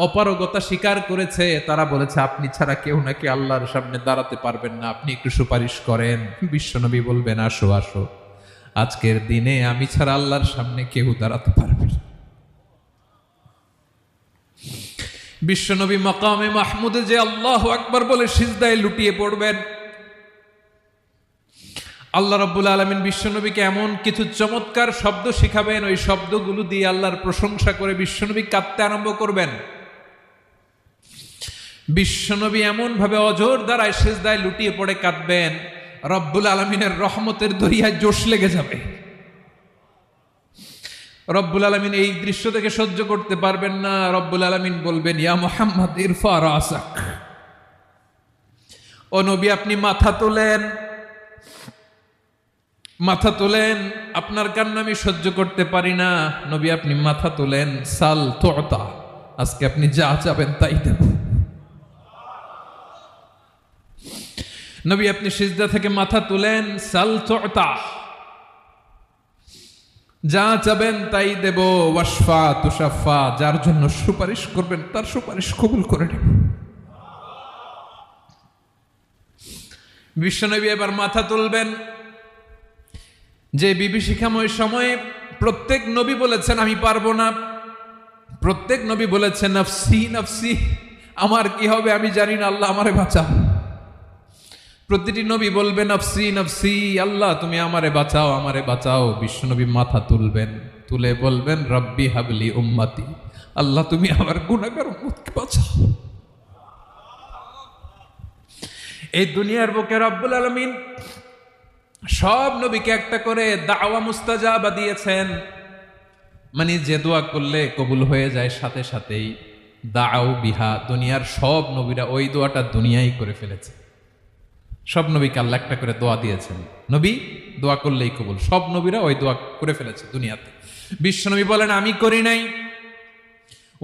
Speaker 1: অপারগতা স্বীকার করেছে, তারা বলেছে আপনি ছাড়া কেউ নাকি আল্লাহর সামনে দাঁড়াতে পারবেন না, আপনি একটু সুপারিশ করেন। বিশ্বনবী বলবেন আসো আসো, আজকের দিনে আমি ছাড়া আল্লাহর সামনে কেউ দাঁড়াতে পারবে না। বিশ্বনবী মাকামে মাহমুদে যে আল্লাহু আকবার বলে সিজদায় লুটিয়ে পড়বেন। আল্লাহ রাব্বুল আলামিন বিশ্বনবীকে এমন কিছু চমৎকার শব্দ শিখাবেন, ওই শব্দগুলো দিয়ে আল্লাহর প্রশংসা করে বিশ্বনবী কাঁদতে আরম্ভ করবেন। বিশ্বনবী এমন ভাবে অজর দ্বারায় সিজদায় লুটিয়ে পড়ে কাঁদবেন, রব্বুল আলামিনের রহমতের দরিয়ায় জোশ লেগে যাবে। রব্বুল আলামিন এই দৃশ্য থেকে সহ্য করতে পারবেন না। রব্বুল আলামিন বলবেন ইয়া মুহাম্মদ ইরফা রাসাক, ও নবী আপনি মাথা তোলেন, মাথা তোলেন, আপনার কান্না আমি সহ্য করতে পারি না। নবী আপনি মাথা তোলেন, সাল তুতা, আজকে আপনি যা চাবেন তাই দেব। নবী আপনি সিজদা থেকে মাথা তুলেন, সাল তুতা, যা চাবেন তাই দেব। ওয়াশফা তুশাফা, যার জন্য সুপারিশ করবেন তার সুপারিশ কবুল করে নেব। বিশ্বনবী এবার মাথা তুলবেন। যে বিভীষিকাময় সময়ে প্রত্যেক নবী বলেছেন আমি পারবো না, প্রত্যেক নবী বলেছেন নফসি নফসি, আমার কি হবে আমি জানি না, আল্লাহ আমারে বাঁচাও। প্রতিটি নবী বলবেন নফসি নফসি, আল্লাহ তুমি আমারে বাঁচাও আমারে বাঁচাও। বিশ্বনবী মাথা তুলবেন, তুলে বলবেন রব্বি হাবলি উম্মতি, আল্লাহ তুমি আমার গুনাহগার উম্মতকে বাঁচাও। এই দুনিয়ার বুকে রব্বুল আলামিন সব নবীকে একটা করে দাওয়া মুস্তাজাবা দিয়েছেন, মানে যে দোয়া করলে কবুল হয়ে যায় সাথে সাথেই। দাও বিহা, দুনিয়ার সব নবীরা ওই দোয়াটা দুনিয়ায় করে ফেলেছে। সব নবীকে আল্লাহ একটা করে দোয়া দিয়েছেন, নবী দোয়া করলেই কবুল। সব নবীরা ওই দোয়া করে ফেলেছে দুনিয়াতে। বিশ্বনবী বলেন আমি করি নাই।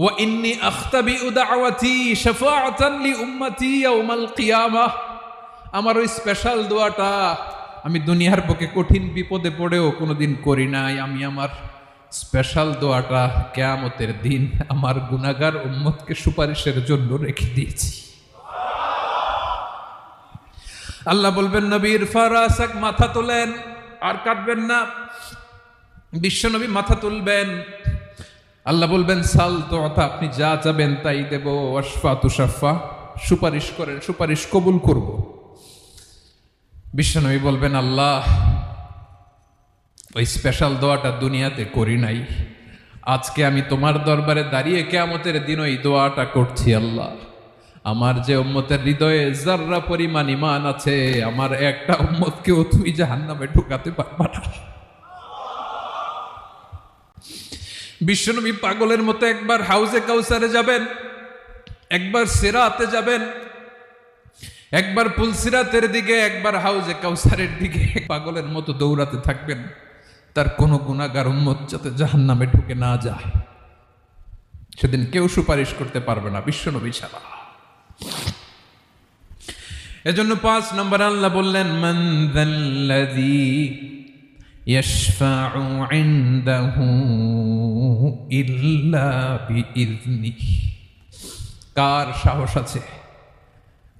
Speaker 1: ওয়া ইন্নী আখতাবিউ দাওয়াতি শাফাআতান লি উম্মতি ইয়াউমাল কিয়ামাহ, আমার ওই স্পেশাল দোয়াটা আমি দুনিয়ার বুকে কঠিন বিপদে পড়েও কোনোদিন করি নাই। আমি আমার স্পেশাল দোয়াটা কিয়ামতের দিন আমার গুনাহগার উম্মতকে সুপারিশের জন্য রেখে দিয়েছি। আল্লাহ বলবেন, নবীর ফারাসাক, মাথা তোলেন, আর কাটবেন না। বিশ্বনবী মাথা তুলবেন। আল্লাহ বলবেন, সাল তো, আপনি যা চাবেন তাই দেব। ওয়াশফা তুশাফা, সুপারিশ করেন, সুপারিশ কবুল করব। বিশ্বনবী বলবেন, আল্লাহ ওই স্পেশাল দোয়াটা দুনিয়াতে করি নাই, আজকে আমি তোমার দরবারে দাঁড়িয়ে কিয়ামতের দিন ওই দোয়াটা করছি। আল্লাহ, আমার যে উম্মতের হৃদয়ে যাররা পরিমাণ ঈমান আছে, আমার একটা উম্মতকেও তুই জাহান্নামে ঢুকাতে পারবা না। বিশ্বনবী পাগলের মতো একবার হাউজে কাউসারে যাবেন, একবার সিরাতে যাবেন, একবার পুলসিরাতের দিকে, একবার হাউজে কাউসারের দিকে পাগলের মতো দৌড়াতে থাকবেন, তার কোনো গুনাহগার উম্মত যাতে জাহান্নামে ঢুকে না যায়। সেদিন কেউ সুপারিশ করতে পারবে না বিশ্বনবী ছাড়া। এজন্য 5 নম্বর আল্লাহ বললেন, মান যাল্লাযী ইয়াশফাউ ইনদাহু ইল্লা বিইযনিহি। কার সাহস আছে,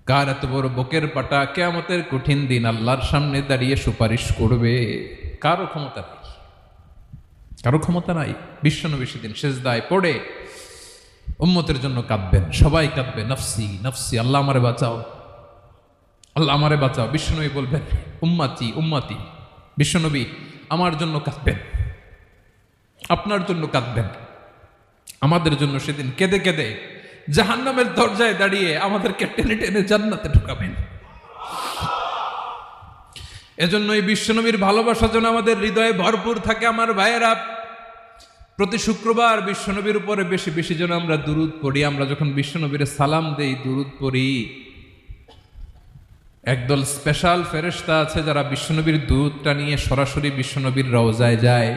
Speaker 1: কার এত বড় বুকের পাটা কিয়ামতের কঠিন দিন আল্লাহর সামনে দাঁড়িয়ে সুপারিশ করবে? কারো ক্ষমতা নাই, কারো ক্ষমতা নাই। বিশ্বনবী সেদিন সিজদায় পড়ে উম্মতের জন্য কাঁদবেন, সবাই কাঁদবে, নফসি নফসি, আল্লাহ আমারে বাঁচাও, আল্লাহ আমারে বাঁচাও। বিশ্বনবী বলবেন, উম্মতি উম্মতি। বিশ্বনবী আমার জন্য কাঁদবেন, আপনার জন্য কাঁদবেন, আমাদের জন্য সেদিন কেঁদে কেঁদে জাহান্নামের দরজায় দাঁড়িয়ে আমাদেরকে টেনে টেনে জান্নাতে ঢুকাবেন। এজন্য এই বিশ্বনবীর ভালোবাসা যেন আমাদের হৃদয়ে ভরপুর থাকে। আমার ভাইয়েরা, প্রতি শুক্রবার বিশ্বনবীর উপরে বেশি বেশি যেন আমরা দুরূদ পড়ি। আমরা যখন বিশ্বনবীর সালাম দেই, দুরূদ পড়ি, একদল স্পেশাল ফেরেশতা আছে যারা বিশ্বনবীর দুরূদটা নিয়ে সরাসরি বিশ্বনবীর রওজায় যায়,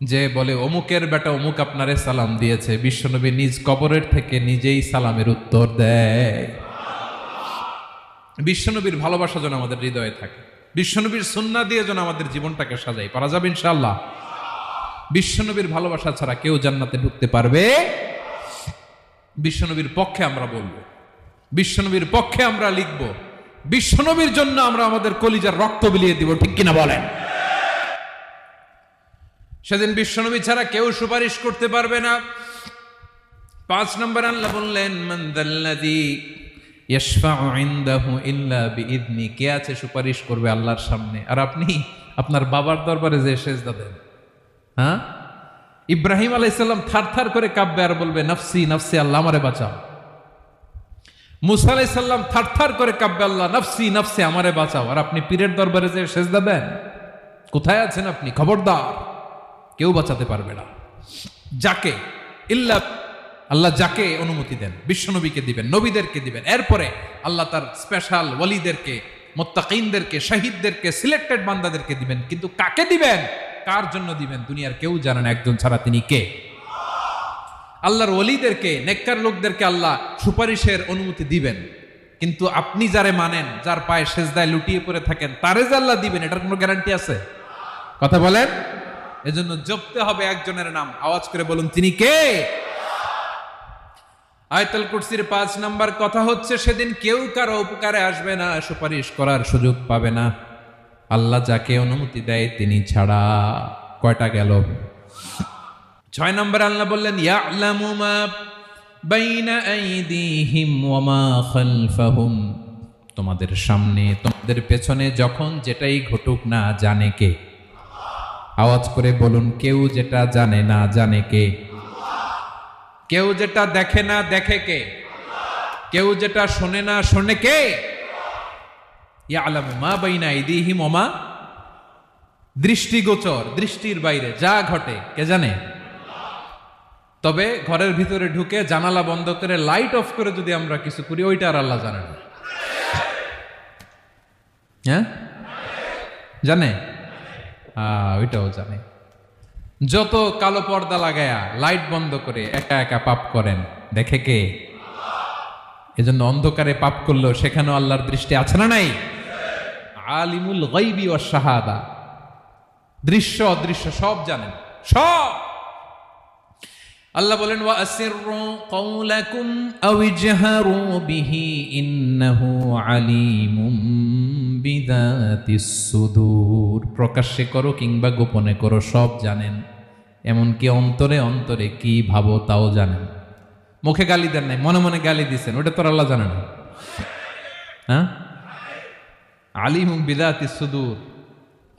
Speaker 1: যে বলে, অমুকের বেটা অমুক আপনারে সালাম দিয়েছে। বিশ্বনবী নিজ কবরের থেকে নিজেই সালামের উত্তর দেয়। বিশ্বনবীর ভালোবাসা যেন আমাদের হৃদয়ে থাকে, বিশ্বনবীর সুন্নাহ দিয়ে যেন আমাদের জীবনটাকে সাজাই। পারা যাবে ইনশাআল্লাহ। বিশ্বনবীর ভালোবাসা ছাড়া কেউ জান্নাতে ঢুকতে পারবে? বিশ্বনবীর পক্ষে আমরা বলবো, বিশ্বনবীর পক্ষে আমরা লিখবো, বিশ্বনবীর জন্য আমরা আমাদের কলিজার রক্ত বিলিয়ে দিব, ঠিক কিনা বলেন? সেদিন বিশ্বনবী ছাড়া কেউ সুপারিশ করতে পারবে না। 5 নম্বর আল্লাহ বললেন, মান যাল্লাযী ইয়াশফাউ ইনদাহু ইল্লা বিইযনি। কে আছে সুপারিশ করবে আল্লাহর সামনে? আর আপনি আপনার বাবার দরবারে যে সেজদা দেন, হ্যাঁ? ইব্রাহিম আলাইহিস সালাম থারথার করে কাঁপবে আর বলবে, নফসি নফসি, আল্লাহ আমারে বাঁচাও। মুসা আলাইহিস সালাম থারথার করে কাঁপবে, আল্লাহ নফসি নফসি, আমারে বাঁচাও। আর আপনি পীরের দরবারে যে সেজদা দেন, কোথায় আছেন আপনি? খবরদার, কেউ বাঁচাতে পারবে না। যাকে ইল্লা, আল্লাহ যাকে অনুমতি দেন, বিশ্বনবীকে দিবেন, নবীদেরকে দিবেন, এরপরে আল্লাহ তার স্পেশাল ওয়ালিদেরকে, মুত্তাকিনদেরকে, শহীদদেরকে, সিলেক্টেড বান্দাদেরকে দিবেন। কিন্তু কাকে দিবেন, কার জন্য দিবেন, দুনিয়ার কেউ জানে না একজন ছাড়া, তিনি কে? আল্লাহর ওয়ালিদেরকে, নেককার লোকদেরকে আল্লাহ সুপারিশের অনুমতি দিবেন। কিন্তু আপনি যারে মানেন, যার পায়ে সেজদায় লুটিয়ে পড়ে থাকেন, তারে যে আল্লাহ দিবেন, এটার কোনো গ্যারান্টি আছে? কথা বলেন। এজন্য জপতে হবে একজনের নাম, আওয়াজ করে বলুন, তিনি কে? আয়াতুল কুরসির 5 নাম্বার কথা হচ্ছে, সেদিন কেউ কারো উপকারে আসবে না, সুপারিশ করার সুযোগ পাবে না, আল্লাহ যাকে অনুমতি দেয় তিনি ছাড়া। কয়টা গেল? 6 নাম্বার আল্লাহ বললেন, ইয়ালামু মা বাইনা আইদিহিম ওয়া মা খালফাহুম। তোমাদের সামনে, তোমাদের পেছনে যখন যেটাই ঘটুক না জানে কে? আওয়াজ করে বলুন, কেউ যেটা জানে না জানে কে? কেউ যেটা দেখে না দেখে কে? কেউ যেটা শোনে না শোনে কে? ইয়ালামু মা বাইনা আইদিহিম ওয়া মা, দৃষ্টিগোচর, দৃষ্টির বাইরে যা ঘটে কে জানে? তবে ঘরের ভিতরে ঢুকে জানালা বন্ধ করে লাইট অফ করে যদি আমরা কিছু করি, ওইটা আর আল্লাহ জানে না। হ্যাঁ, জানে? ওইটাও জানে। যত কালো পর্দা লাগায়া লাইট বন্ধ করে একা একা পাপ করেন, দেখে কে? এজন্য অন্ধকারে পাপ করলেও সেখানেও আল্লাহর দৃষ্টি আছে না নাই? আলিমুল গায়বি ওয়াশ শাহাদা, দৃশ্য অদৃশ্য সব জানেন। সব। আল্লাহ বলেন ওয়া আসিররু কাওলাকুম আও ইজহারু বিহি ইন্নাহু আলিমুম বিযাতিস সুদূর। প্রকাশ্যে করো কিংবা গোপনে করো, সব জানেন, এমনকি অন্তরে অন্তরে কি ভাবো তাও জানেন। মুখে গালি দেন নাই, মনে মনে গালি দিচ্ছেন, ওটা তো আল্লাহ জানে না? হ্যাঁ, আলিমুম বিযাতিস সুদূর,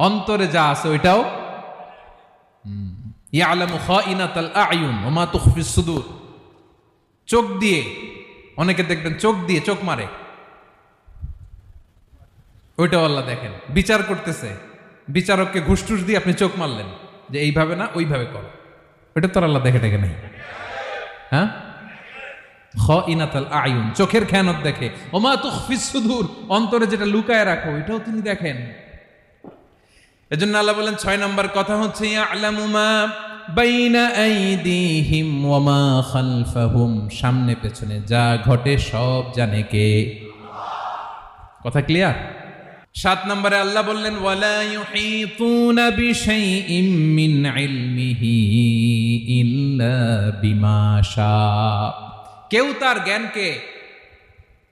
Speaker 1: অন্তরে যা আছে ওইটাও ইয়ালামু খাইনাতাল আয়ুন ওয়া মা তুখফিস সুদূর। চোখ দিয়ে, অনেকে দেখবেন চোখ দিয়ে চোখ মারে, ওইটাও আল্লাহ দেখেন। বিচার করতেছে, বিচারককে ঘুষ টুস দিয়ে আপনি চোখ মারলেন যে এইভাবে না ওইভাবে করো, ওইটা তো আল্লাহ দেখে দেখে নাই? হ্যাঁ, খাইনাতাল আয়ুন, চোখের খেয়ানত দেখে। ওয়া মা তুখফিস সুদূর, অন্তরে যেটা লুকায় রাখো ওইটাও তিনি দেখেন। এজন্য আল্লাহ বলেন 6 নম্বর কথা হচ্ছে ইয়ালামু মা বাইনা আইদিহিম ওয়া মা খালফাহুম, সামনে পেছনে যা ঘটে সব জানে কে? কথা ক্লিয়ার? 7 নম্বরে আল্লাহ বললেন ওয়ালা ইউহিতুনা বিশাইইম মিন ইলমিহি ইল্লা বিমা শা। কেউ তার জ্ঞানকে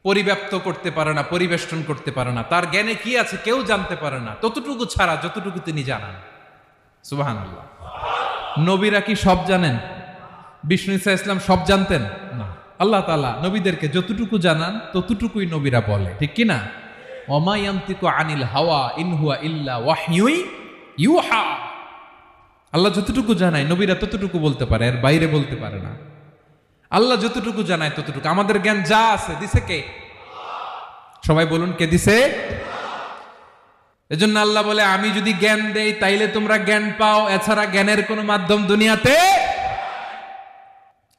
Speaker 1: পরিব্যাপ্ত করতে পারে না, পরিবেষ্টন করতে পারে না। তার জ্ঞানে কি আছে কেউ জানতে পারে না, ততটুকু ছাড়া যতটুকু তিনি জানান। সুবহানাল্লাহ। নবীরা কি সব জানেন? বিষ্ণু ঈসা ইসলাম সব জানতেন না। আল্লাহ তাআলা নবীদেরকে যতটুকু জানান ততটুকুই নবীরা বলে, ঠিক কি না? ওমা ইয়ানতিকু আনিল হাওয়া ইন হুয়া ইল্লা ওয়াহয়ুই ইউহা। আল্লাহ যতটুকু জানায় নবীরা ততটুকু বলতে পারে, এর বাইরে বলতে পারে না। আল্লাহ যতটুকু জানায় ততটুকু। আমাদের জ্ঞান যা আছে দিছে কে? সবাই বলুন, কে দিছে? এজন্য আল্লাহ বলে আমি যদি জ্ঞান দেই তাইলে তোমরা জ্ঞান পাও, এছাড়া জ্ঞানের কোনো মাধ্যম দুনিয়াতে।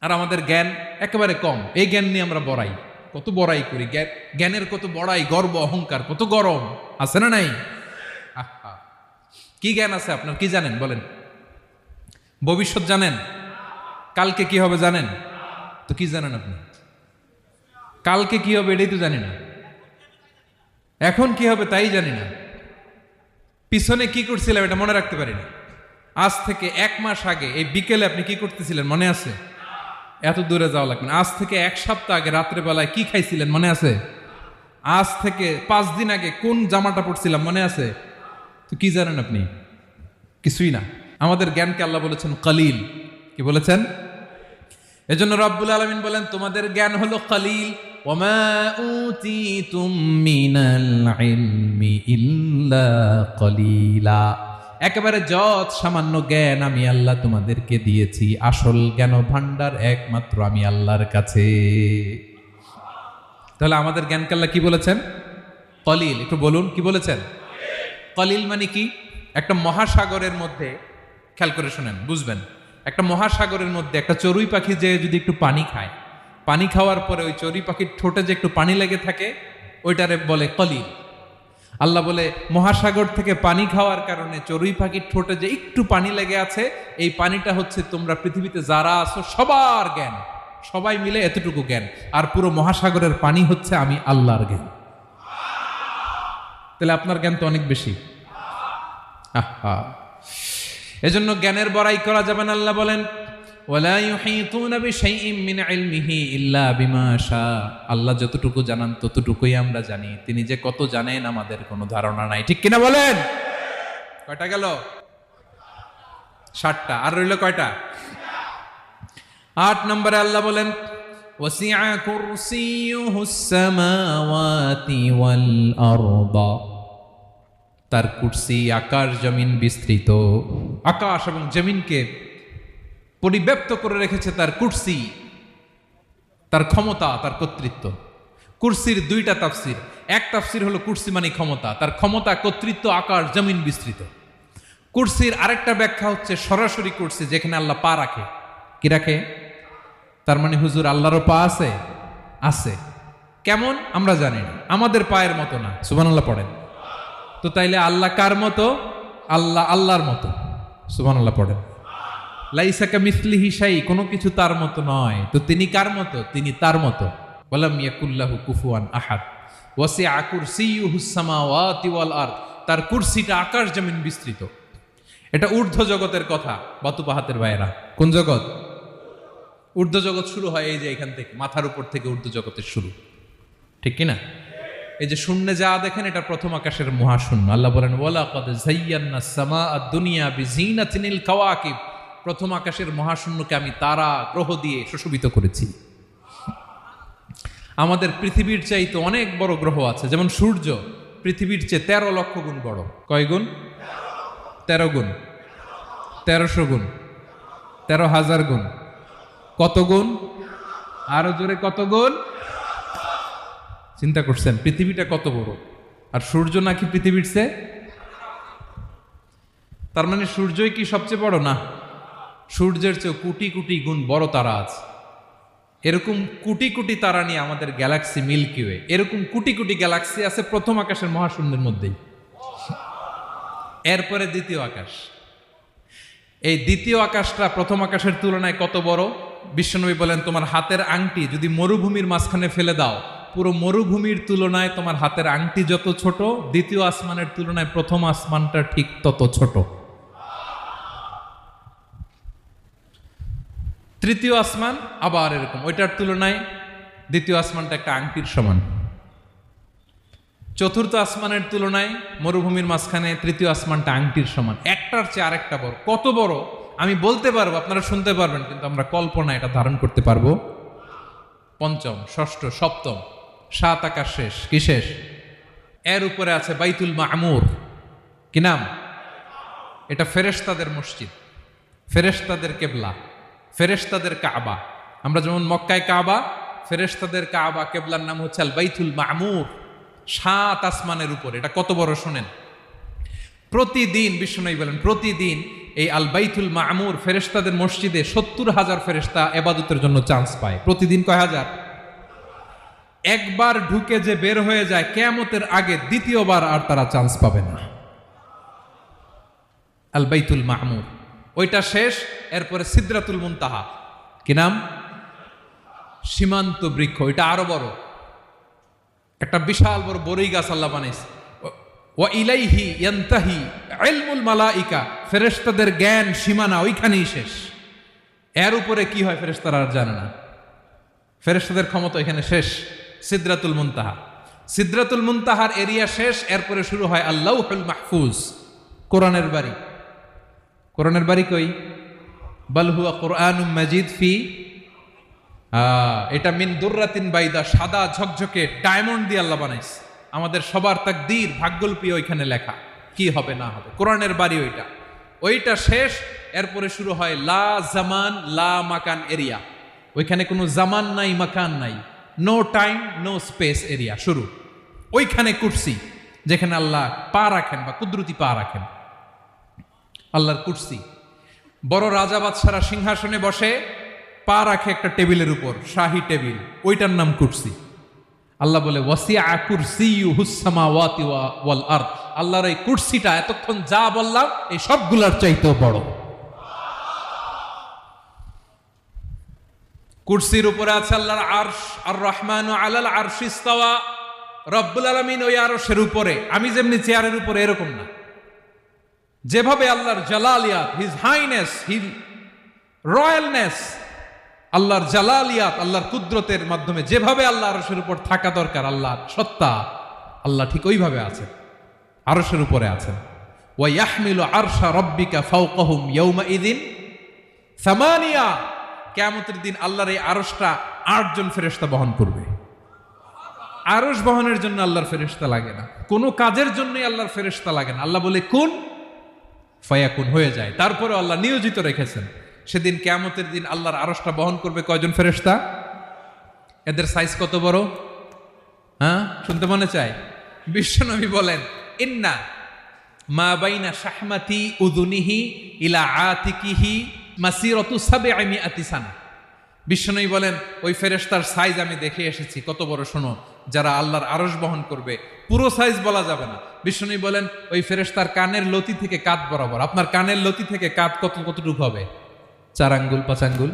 Speaker 1: আর আমাদের জ্ঞান একেবারে কম, এই জ্ঞান নিয়ে আমরা বড়াই, কত বড়াই করি, জ্ঞানের কত বড়াই, গর্ব অহংকার, কত গরম আছে না নাই? আহা, কি জ্ঞান আছে আপনার? কি জানেন বলেন? ভবিষ্যৎ জানেন? কালকে কি হবে জানেন? তো কি জানেন আপনি? কালকে কি হবে এটাই তো জানি না, এখন কি হবে তাই জানি না, পিছনে কি করছিলাম এটা মনে রাখতে পারি না। আজ থেকে 1 মাস আগে এই বিকেলে আপনি কি করতেছিলেন মনে আছে? এত দূরে যাওয়া লাগবে না। আজ থেকে 1 সপ্তাহ আগে রাত্রে বেলায় কি খাইছিলেন মনে আছে? আজ থেকে 5 দিন আগে কোন জামাটা পরছিলাম মনে আছে? তো কি জানেন আপনি? কিছুই না। আমাদের জ্ঞানকে আল্লাহ বলেছেন কলিল। কি বলেছেন? এজন্য রব্বুল আলামিন বলেন তোমাদের জ্ঞান হলো কলিল। ওয়ামা উতিতুম মিনাল ইলমি ইল্লা কলিলা। একেবারে যত সামান্য জ্ঞান আমি আল্লাহ তোমাদেরকে দিয়েছি, আসল জ্ঞান ভান্ডার একমাত্র আমি আল্লাহর কাছে। তাহলে আমাদের জ্ঞানকে আল্লাহ কি বলেছেন? কলিল। একটু বলুন কি বলেছেন? কলিল মানে কি? একটা মহাসাগরের মধ্যে, খেয়াল করে শুনেন বুঝবেন, একটা মহাসাগরের মধ্যে একটা চড়ুই পাখি যে যদি একটু পানি খায়, পানি খাওয়ার পরে ওই চড়ুই পাখির ঠোঁটে যে একটু পানি লেগে থাকে ওইটারে বলে কলিল। আল্লাহ বলে মহাসাগর থেকে পানি খাওয়ার কারণে চড়ুই পাখির ঠোঁটে যে একটু পানি লেগে আছে, এই পানিটা হচ্ছে তোমরা পৃথিবীতে যারা আছো সবার জ্ঞান, সবাই মিলে এতটুকু জ্ঞান, আর পুরো মহাসাগরের পানি হচ্ছে আমি আল্লাহর জ্ঞান। তাহলে আপনার জ্ঞান তো অনেক বেশি। আহা, এজন্য জ্ঞানের বড়াই করা যাবে না। আল্লাহ বলেন ওয়ালা ইউহিতুনা বিশাইইম মিন ইলমিহি ইল্লা বিমা শা। আল্লাহ যতটুকু জানান ততটুকুই আমরা জানি, তিনি যে কত জানেন আমাদের কোনো ধারণা নাই, ঠিক কিনা বলেন? কয়টা গেল? 7টা। আর রইল কয়টা? 8 নম্বরে আল্লাহ বলেন ওয়াসিআ কুরসিয়ুহুস সামাওয়াতি ওয়াল আরদা। তার কুরসি আকাশ জমিন বিস্তৃত, আকাশ এবং জমিনকে পরিব্যাপ্ত করে রেখেছে তার কুরসি, তার ক্ষমতা, তার কর্তৃত্ব। কুরসির 2টা তাফসির। এক তাফসির হলো কুরসি মানে ক্ষমতা, তার ক্ষমতা, কর্তৃত্ব, আকাশ জমিন বিস্তৃত। কুরসির আরেকটা ব্যাখ্যা হচ্ছে সরাসরি কুরসি, যেখানে আল্লাহ পা রাখে। কি রাখে? তার মানে হুজুর আল্লাহরও পা আছে? আছে। কেমন আমরা জানি না, আমাদের পায়ের মতো না। সুবহানাল্লাহ পড়েন তো। তাইলে আল্লাহ কার মতো? আল্লাহ আল্লাহর মতো। সুবহানাল্লাহ পড়েন। লাইসা কামিসলিহি শাই, কোনো কিছু তার মতো নয়। তো তিনি কার মতো? তিনি তার মতো। ওয়ালাম ইয়াকুল্লাহু কুফুয়ান আহাদ। ওয়াসিআ কুরসিয়ুহুস সামাওয়াতি ওয়াল আরদ। তার কুরসিটা আকাশ জমিন বিস্তৃত। এটা ঊর্ধ্ব জগতের কথা। বাতুপাহাতের ভাইয়েরা, কোন জগৎ? ঊর্ধ্ব জগৎ শুরু হয় এই যে এখান থেকে, মাথার উপর থেকে ঊর্ধ্ব জগতের শুরু, ঠিক কিনা? এই যে শূন্যে যা দেখেন এটা প্রথম আকাশের মহাশূন্য। আল্লাহ বলেন ওয়ালাকাদ যায়্যানাস সামাআদ দুনিয়া বিজিনাতিনিল কাওয়াকিব, প্রথম আকাশের মহাশূন্যকে আমি তারা গ্রহ দিয়ে সুশোভিত করেছি। আমাদের পৃথিবীর চাইতে অনেক বড় গ্রহ আছে, যেমন সূর্য পৃথিবীর চেয়ে 13 লক্ষ গুণ বড়। কয় গুণ? 13 গুণ, 1300 গুণ, 13,000 গুণ। কত গুণ? আরো জোরে, কত গুণ? চিন্তা করছেন পৃথিবীটা কত বড়, আর সূর্য নাকি পৃথিবীর চেয়ে? তার মানে সূর্যই কি সবচেয়ে বড়? না, সূর্যের চেয়ে কোটি কোটি গুণ বড় তারা আছে। এরকম কোটি কোটি তারা নিয়ে আমাদের গ্যালাক্সি মিল্কি ওয়ে, এরকম কোটি কোটি গ্যালাক্সি আছে প্রথম আকাশের মহাশূন্যের মধ্যেই। এরপরে দ্বিতীয় আকাশ। এই দ্বিতীয় আকাশটা প্রথম আকাশের তুলনায় কত বড়? বিশ্বনবী বলেন তোমার হাতের আংটি যদি মরুভূমির মাঝখানে ফেলে দাও, পুরো মরুভূমির তুলনায় তোমার হাতের আংটি যত ছোট, দ্বিতীয় আসমানের তুলনায় প্রথম আসমানটা ঠিক তত ছোট। তৃতীয় আসমান আবার এরকম, ওইটার তুলনায় দ্বিতীয় আসমানটা একটা আংটির সমান। চতুর্থ আসমানের তুলনায় মরুভূমির মাঝখানে তৃতীয় আসমানটা আংটির সমান। একটার চেয়ে আরেকটা বড়। কত বড় আমি বলতে পারবো, আপনারা শুনতে পারবেন, কিন্তু আমরা কল্পনা এটা ধারণ করতে পারবো? পঞ্চম, ষষ্ঠ, সপ্তম, 7 আকাশ শেষ। কি শেষ? এর উপরে আছে বাইতুল মামুর। কি নাম? এটা ফেরেশতাদের মসজিদ, ফেরেশতাদের কেবলা, ফেরেশতাদের কাবা। আমরা যেমন মক্কায় কাবা, ফেরেশতাদের কাবা কেবলার নাম হচ্ছে আল বাইতুল মামুর। 7 আসমানের উপরে। এটা কত বড় শোনেন। প্রতিদিন বিশ্বনবী বলেন প্রতিদিন এই আল বাইতুল মামুর ফেরেশতাদের মসজিদে 70,000 ফেরেশতা ইবাদতের জন্য চান্স পায়। প্রতিদিন কয় হাজার? একবার ঢুকে যে বের হয়ে যায় কিয়ামতের আগে দ্বিতীয়বার আর তারা চান্স পাবে না। আল বাইতুল মামুর ওইটা শেষ। এরপরে সিদরাতুল মুনতাহা। কি নাম? সীমান্ত বৃক্ষ। ওইটা আরো বড়, একটা বিশাল বড় বড়ই গাছ আল্লাহ বানাইছে। ওয়া ইলাইহি ইয়ানতাহি ইলমুল মালাইকা, ফেরেশতাদের জ্ঞান সীমানা ওইখানেই শেষ। এর উপরে কি হয় ফেরেশতারা আর জানে না। ফেরেশতাদের ক্ষমতা এখানে শেষ। সিদরাতুল মুনতাহা, সিদরাতুল মুনতাহার এরিয়া শেষ। এরপরে শুরু হয় আল্লাহুল মাহফুজ, কোরআনের বাড়ি। কোরআনের বাড়ি কই? বাল হুয়া কুরআনুম মাজিদ ফি, এটা মিন দুররাতিন বাইদা, সাদা ঝকঝকে ডায়মন্ড দিয়ে আল্লাহ বানাইছে। আমাদের সবার তাকদীর, ভাগ্যলিপি ওইখানে লেখা, কি হবে না হবে। কোরআনের বাড়ি ওইটা। ওইটা শেষ। এরপরে শুরু হয় লা জামান লা মাকান এরিয়া। ওইখানে কোনো জামান নাই, মাকান নাই, no time no space area শুরু। ওইখানে কুরসি, যেখানে আল্লাহ পা রাখেন বা কুদরতি পা রাখেন, আল্লাহর কুরসি। বড় রাজা বাদশারা সিংহাসনে বসে পা রাখে একটা টেবিলের উপর, শাহী টেবিল, ওইটার নাম কুরসি। আল্লাহ বলে ওয়াসিআ কুরসিয়ুহুস সামাওয়াতি ওয়াল আরদ, আল্লাহর এই কুরসিটা এতক্ষণ যা বললাম এই সবগুলার চাইতেও বড়। কুরসির উপরে আছে আল্লাহর আরশ। আর রহমানু আলাল আরশি ইস্তাওয়া, রব্বুল আলামিন ওই আরশের উপরে। আমি যেমনি চেয়ারের উপরে এরকম না, যেভাবে আল্লাহর জালালিয়াত, হিজ হাইনেস, হিজ রয়্যালনেস, আল্লাহর জালালিয়াত, আল্লাহর কুদরতের মাধ্যমে যেভাবে আল্লাহ আরশের উপর থাকা দরকার, আল্লাহর সত্তা, আল্লাহ ঠিক ওইভাবে আছেন, আরশের উপরে আছেন। ওয়া ইয়াহমিলু আরশা রাব্বিকা ফাওকাহুম ইয়াউমাইযিন সামানিয়া, কিয়ামতের দিন আল্লাহর এই আরশটা 8 জন ফেরেশতা বহন করবে। আরশ বহনের জন্য আল্লাহর ফেরেশতা লাগে না, কোনো কাজের জন্যই আল্লাহর ফেরেশতা লাগে না। আল্লাহ বলে কুন ফায়াকুন, হয়ে যায়। তারপরে আল্লাহ নিয়োজিত রেখেছেন। সেদিন কিয়ামতের দিন আল্লাহর আরশটা বহন করবে কয়জন ফেরেশতা? এদের সাইজ কত বড়? হ্যাঁ, শুনতে মনে চায়? বিশ্বনবী বলেন ইন্না মা বাইনা শাহমাতি উযুনিহি ইলা আতিকিহি মাসিরাতু 700 সানা। বিশ্বনবী বলেন ওই ফেরেশতার সাইজ আমি দেখে এসেছি। কত বড় শোনো, যারা আল্লাহর আরশ বহন করবে, পুরো সাইজ বলা যাবে না। বিশ্বনবী বলেন ওই ফেরেশতার কানের লতি থেকে কাঁধ বরাবর। আপনার কানের লতি থেকে কাঁধ কতটুকু হবে? 4 আঙ্গুল 5 আঙ্গুল।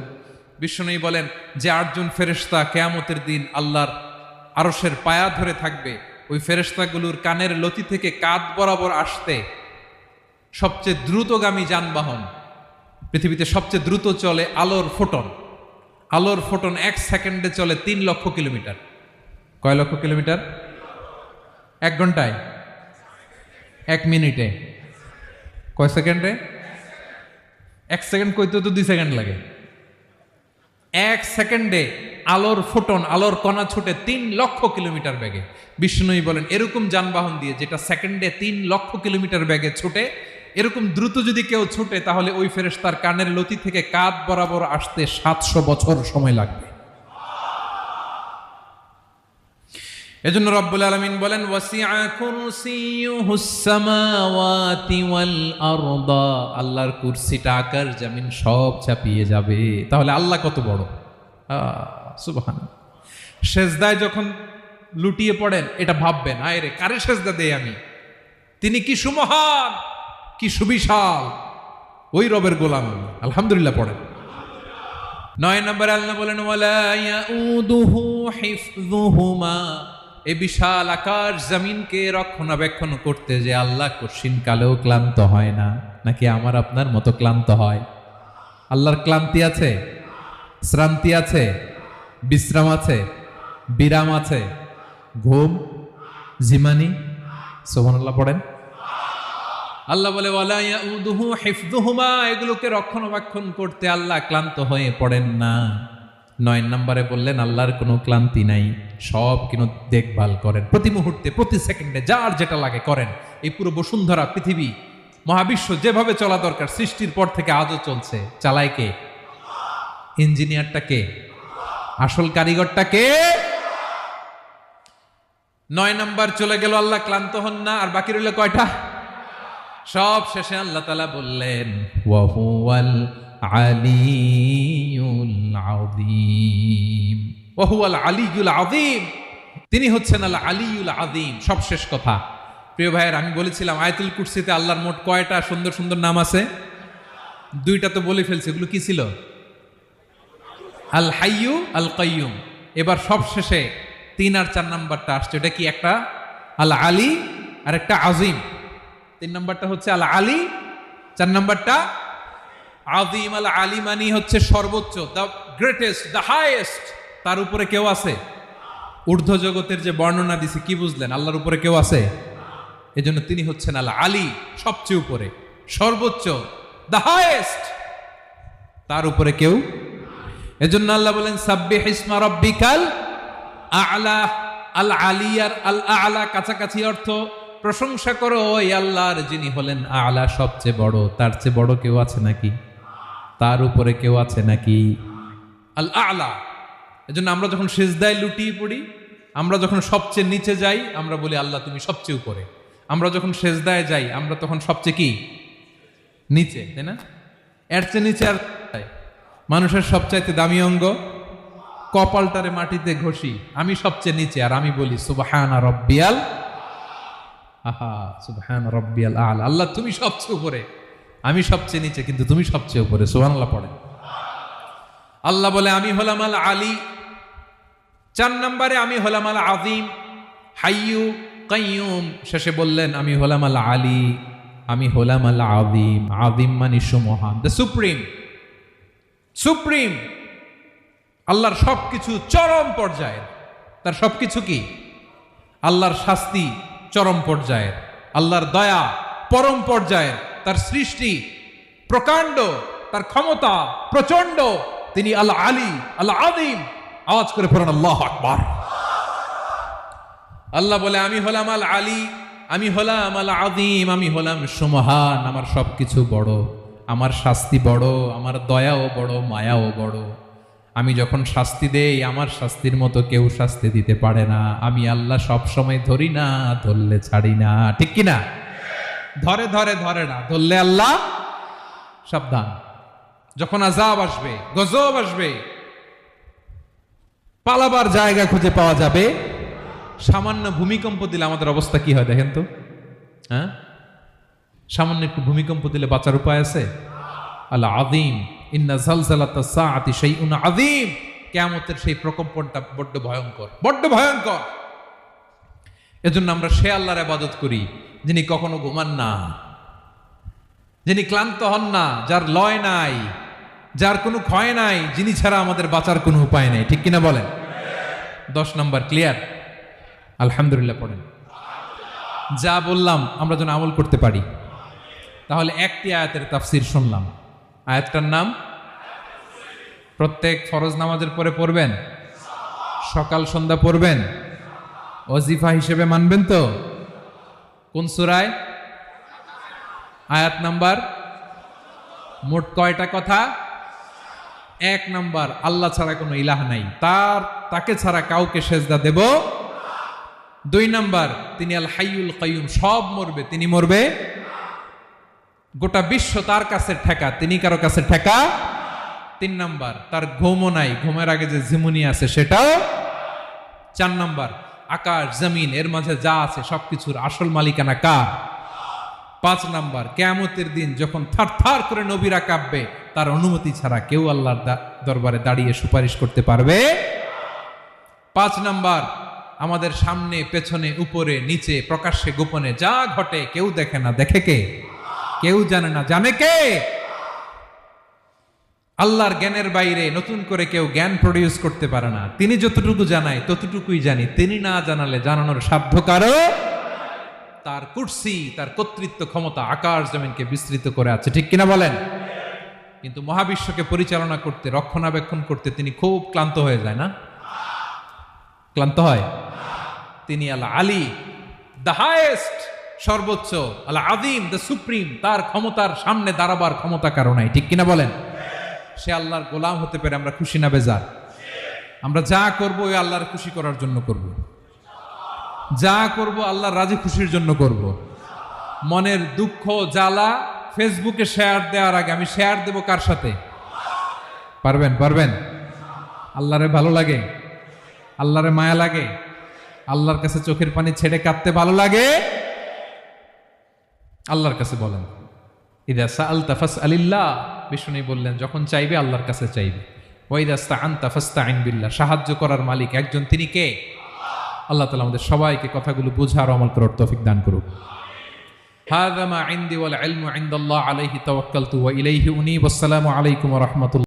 Speaker 1: বিশ্বনবী বলেন যে 8 জন ফেরেশতা কিয়ামতের দিন আল্লাহর আরশের পায়া ধরে থাকবে, ওই ফেরেশতাগুলোর কানের লতি থেকে কাঁধ বরাবর আসতে সবচেয়ে দ্রুতগামী যানবাহন, পৃথিবীতে সবচেয়ে দ্রুত চলে আলোর ফোটন। আলোর ফোটন 1 সেকেন্ডে চলে 3 লক্ষ কিলোমিটার। কয় লক্ষ কিলোমিটার? 1 ঘন্টায়? 1 মিনিটে? কয় সেকেন্ডে? 1 সেকেন্ড কইতে তো 2 সেকেন্ড লাগে। 1 সেকেন্ডে আলোর ফোটন, আলোর কণা ছুটে 3 লক্ষ কিলোমিটার বেগে। বিষ্ণুই বলেন এরকম যানবাহন দিয়ে যেটা সেকেন্ডে 3 লক্ষ কিলোমিটার বেগে ছুটে, এরকম দ্রুত যদি কেউ ছুটে তাহলে ওই ফেরেশতার কানের লতি থেকে কাঁধ বরাবর আসতে 700 বছর সময় লাগবে। এজন্য রব্বুল আলামিন বলেন ওয়াসিআ কুরসিয়ুহুস সামাওয়াতি ওয়াল আরদা, আল্লাহর কুরসিটা আকাশ জমিন সব চাপিয়ে যাবে। তাহলে আল্লাহ কত বড়! সুবহানাল্লাহ। সেজদায় যখন লুটিয়ে পড়েন এটা ভাববেন, আয় রে কারে সেজদা দেই আমি, তিনি কি সুমহান, কি সুবিশাল, ওই রবের গোলাম আমি। আলহামদুলিল্লাহ পড়েন। 9 নম্বরে আল্লাহ বলেন ওয়ালা ইয়াউদুহু হিফযুহুমা, এই বিশাল আকাশ জমিনকে রক্ষণাবেক্ষণ করতে যে আল্লাহ কঠিন কালেও ক্লান্ত হয় না। নাকি আমার আপনার মতো ক্লান্ত হয়? আল্লাহর ক্লান্তি আছে, শ্রান্তি আছে, বিশ্রাম আছে, বিরাম আছে, ঘুম, জিমানি? সুবহানাল্লাহ পড়েন। আল্লাহ বলে ওয়ালা ইয়াউদুহু হিফযুহুমা, এগুলোকে রক্ষণাবেক্ষণ করতে আল্লাহ ক্লান্ত হয়ে পড়েন না। 9 নম্বরে বললেন আল্লাহর কোনো ক্লান্তি নাই, সব কিন্তু দেখভাল করেন, প্রতি মুহূর্তে প্রতি সেকেন্ডে যার যেটা লাগে করেন। এই পুরো বসুন্ধরা, পৃথিবী, মহাবিশ্ব যেভাবে চলা দরকার সৃষ্টির পর থেকে আজও চলছে। চালায় কে? ইঞ্জিনিয়ারটা কে? আসল কারিগরটা কে? 9 নম্বর চলে গেল, আল্লাহ ক্লান্ত হন না। আর বাকি রইল কয়টা? সব শেষে আল্লাহ তাআলা বললেন ওয়া হুয়াল আলিয়ুল আযীম, ওয়া হুয়াল আলিয়ুল আযীম, তিনি হচ্ছেন আল আলিয়ুল আযীম। সব শেষ কথা। প্রিয় ভাইয়ের, আমি বলেছিলাম আয়াতুল কুরসিতে আল্লাহর মোট কয়টা সুন্দর সুন্দর নাম আছে? 2টা তো বলে ফেলছি। এগুলো কি ছিল? আল হাইয়ু, আল কাইয়ুম। এবার সব শেষে 3 আর 4 নাম্বারটা আসছে। এটা কি? একটা আল আলী আর একটা আযীম। 3 নাম্বারটা হচ্ছে আল আলী, 4 নাম্বারটা আযীম। আল আলী মানে হচ্ছে সর্বোচ্চ, দ্য গ্রেটেস্ট, দ্য হাইয়েস্ট। তার উপরে কেউ আছে? ঊর্ধ্ব জগতের যে বর্ণনা দিছি, কি বুঝলেন? আল্লাহর উপরে কেউ আছে? এজন্য তিনি হচ্ছেন আল আলী, সবচেয়ে উপরে, সর্বোচ্চ, দ্য হাইয়েস্ট। তার উপরে কেউ। এজন্য আল্লাহ বলেন সাব্বিহ ইসমা রাব্বিকাল আ'লা। আল আলী আর আল আ'লা কাছাকাছি অর্থ। প্রশংসা করো ওই আল্লাহর যিনি হলেন আ'লা, সবচেয়ে বড়। তার চেয়ে বড় কেউ আছে নাকি? তার উপরে কেউ আছে নাকি? আল আ'লা। এজন্য আমরা যখন সিজদায় লুটিয়ে পড়ি, আমরা যখন সবচেয়ে নিচে যাই, আমরা বলি আল্লাহ তুমি সবচেয়ে উপরে। আমরা যখন সিজদায় যাই, আমরা তখন সবচেয়ে কি? নিচে, তাই না? এর চেয়ে নিচে আর মানুষের সবচাইতে দামি অঙ্গ কপালটারে মাটিতে ঘষি, আমি সবচেয়ে নিচে, আর আমি বলি সুবহানা রাব্বিয়াল, আহা সুবহানা রাব্বিয়াল আ'লা। আল্লাহ তুমি সবচেয়ে উপরে, আমি সবচেয়ে নিচে, কিন্তু তুমি সবচেয়ে উপরে। সুবহানাল্লাহ পড়েন। আল্লাহ বলে আমি হলাম আল আলী। 4 নম্বরে আমি হলাম আল আযীম, হাইয়ু কাইয়ুম। শেষে বললেন আমি হলাম আল আলী, আমি হলাম আল আযীম। আযীম মানে সুমহান, দ্য সুপ্রিম। সুপ্রিম। আল্লাহর সবকিছু চরম পর্যায়ের। তার সবকিছু কি? আল্লাহর শাস্তি চরম পর্যায়ের, আল্লাহর দয়া পরম পর্যায়ের, তার সৃষ্টি প্রকাণ্ড, তার ক্ষমতা প্রচন্ড। তিনি আল আলী, আল আযীম। আওয়াজ করে পড়েন আল্লাহু আকবার। আল্লাহ বলে আমি হলাম আল আলী, আমি হলাম আল আযীম, আমি হলাম সুমহান। আমার সবকিছু বড়, আমার শাস্তি বড়, আমার দয়াও বড়, মায়াও বড়। আমি যখন শাস্তি দেই, আমার শাস্তির মতো কেউ শাস্তি দিতে পারে না। আমি আল্লাহ সব সময় ধরি না, ধরলে ছাড়ি না। ঠিক কি না? ধরে ধরে ধরে না, ধরলে আল্লাহ সাবধান। যখন আযাব আসবে, গজব আসবে, পালাবার জায়গা খুঁজে পাওয়া যাবে। সামান্য ভূমিকম্প দিলে আমাদের অবস্থা কি হয় দেখেন তো? হ্যাঁ, সামান্য একটু ভূমিকম্প দিলে বাঁচার উপায় আছে? আল আযীম, ইন্না যালজালাতাস সাআতি শাইউন আযীম। কিয়ামতের সেই প্রকম্পনটা বড্ড ভয়ঙ্কর, বড্ড ভয়ঙ্কর। এজন্য আমরা সে আল্লাহর ইবাদত করি যিনি কখনো ঘুমান না, যিনি ক্লান্ত হন না, যার লয় নাই, যার কোনো ক্ষয় নাই, যিনি ছাড়া আমাদের বাঁচার কোনো উপায় নেই। ঠিক কিনা বলেন? 10 নম্বর ক্লিয়ার? আলহামদুলিল্লাহ পড়েন। যা বললাম আমরা যেন আমল করতে পারি। তাহলে একটি আয়াতের তাফসীর শুনলাম। আয়াতটার নাম প্রত্যেক ফরজ নামাজের পরে পড়বেন, সকাল সন্ধ্যা পড়বেন, ওয়াজিফা হিসেবে মানবেন তো? কোন সূরায়? আয়াত নাম্বার? মোট কয়টা কথা? 1 নাম্বার, আল্লাহ ছাড়া কোনো ইলাহ নাই, তাকে ছাড়া কাউকে সেজদা দেব। 2 নাম্বার, তিনি আল হাইয়ুল কাইয়ুম, সব মরবে, তিনি মরবে। গোটা বিশ্ব তার কাছে ঠেকা, তিনি কারো কাছে ঠেকা। 3 নাম্বার, তার ঘুমও নাই, ঘুমের আগে যে ঝিমুনি আছে সেটাও। 4 নাম্বার, আকাশ জমিন এর মাঝে যা আছে সবকিছুর আসল মালিকানা কার? 5 নাম্বার, কিয়ামতের দিন যখন থারথার করে নবীরা কাঁপবে, তার অনুমতি ছাড়া কেউ আল্লাহর দরবারে দাঁড়িয়ে সুপারিশ করতে পারবে। 5 নাম্বার, আমাদের সামনে পেছনে উপরে নিচে প্রকাশ্যে গোপনে যা ঘটে কেউ দেখে না, দেখে কে? কেউ জানে না, জানে কে? আল্লাহর জ্ঞানের বাইরে নতুন করে কেউ জ্ঞান প্রডিউস করতে পারে না। তিনি যতটুকু জানায় ততটুকুই জানি, তিনি না জানালে জানানোর সাধ্য কারো। তার কুরসি, তার কর্তৃত্ব ক্ষমতা আকাশ জমিনকে বিস্তৃত করে আছে। ঠিক কিনা বলেন? কিন্তু মহাবিশ্বকে পরিচালনা করতে, রক্ষণাবেক্ষণ করতে তিনি খুব ক্লান্ত হয়ে যায় না? ক্লান্ত হয়? তিনি আল আলী, দ্য হাইয়েস্ট, সর্বোচ্চ, আল আযীম, দ্য সুপ্রিম, তার ক্ষমতার সামনে দাঁড়াবার ক্ষমতা কারো নাই। ঠিক কিনা বলেন? সে আল্লাহর গোলাম হতে পেরে আমরা খুশি না বেজার? আমরা যা করবো ওই আল্লাহর খুশি করার জন্য করব, যা করব আল্লাহর রাজি খুশির জন্য করব। মনের দুঃখ জ্বালা ফেসবুকে শেয়ার দেওয়ার আগে আমি শেয়ার দেব কার সাথে? পারবেন? পারবেন? আল্লাহরে ভালো লাগে? আল্লাহরে মায়া লাগে? আল্লাহর কাছে চোখের পানি ছেড়ে কাঁদতে ভালো লাগে? আল্লাহর কাছে বলেন, ইদা সাআলতা ফাসআলিল্লাহ, বিষ্ণু বললেন যখন চাইবে আল্লাহর কাছে চাইবে। ওয়া ইদা ইসতাআনতা ফাসতাইন বিল্লাহ, সাহায্য করার মালিক একজন, তিনি কে? আল্লাহ তাআলা আমাদের সবাইকে কথাগুলো বুঝার আমল করার তৌফিক দান করুক। হাযা মা ইনদি ওয়াল ইলমু ইনদাল্লাহ আলাইহি তাওয়াক্কালতু ওয়া ইলাইহি উনীব। আসসালামু আলাইকুম ওয়া রাহমাতুল্লাহ।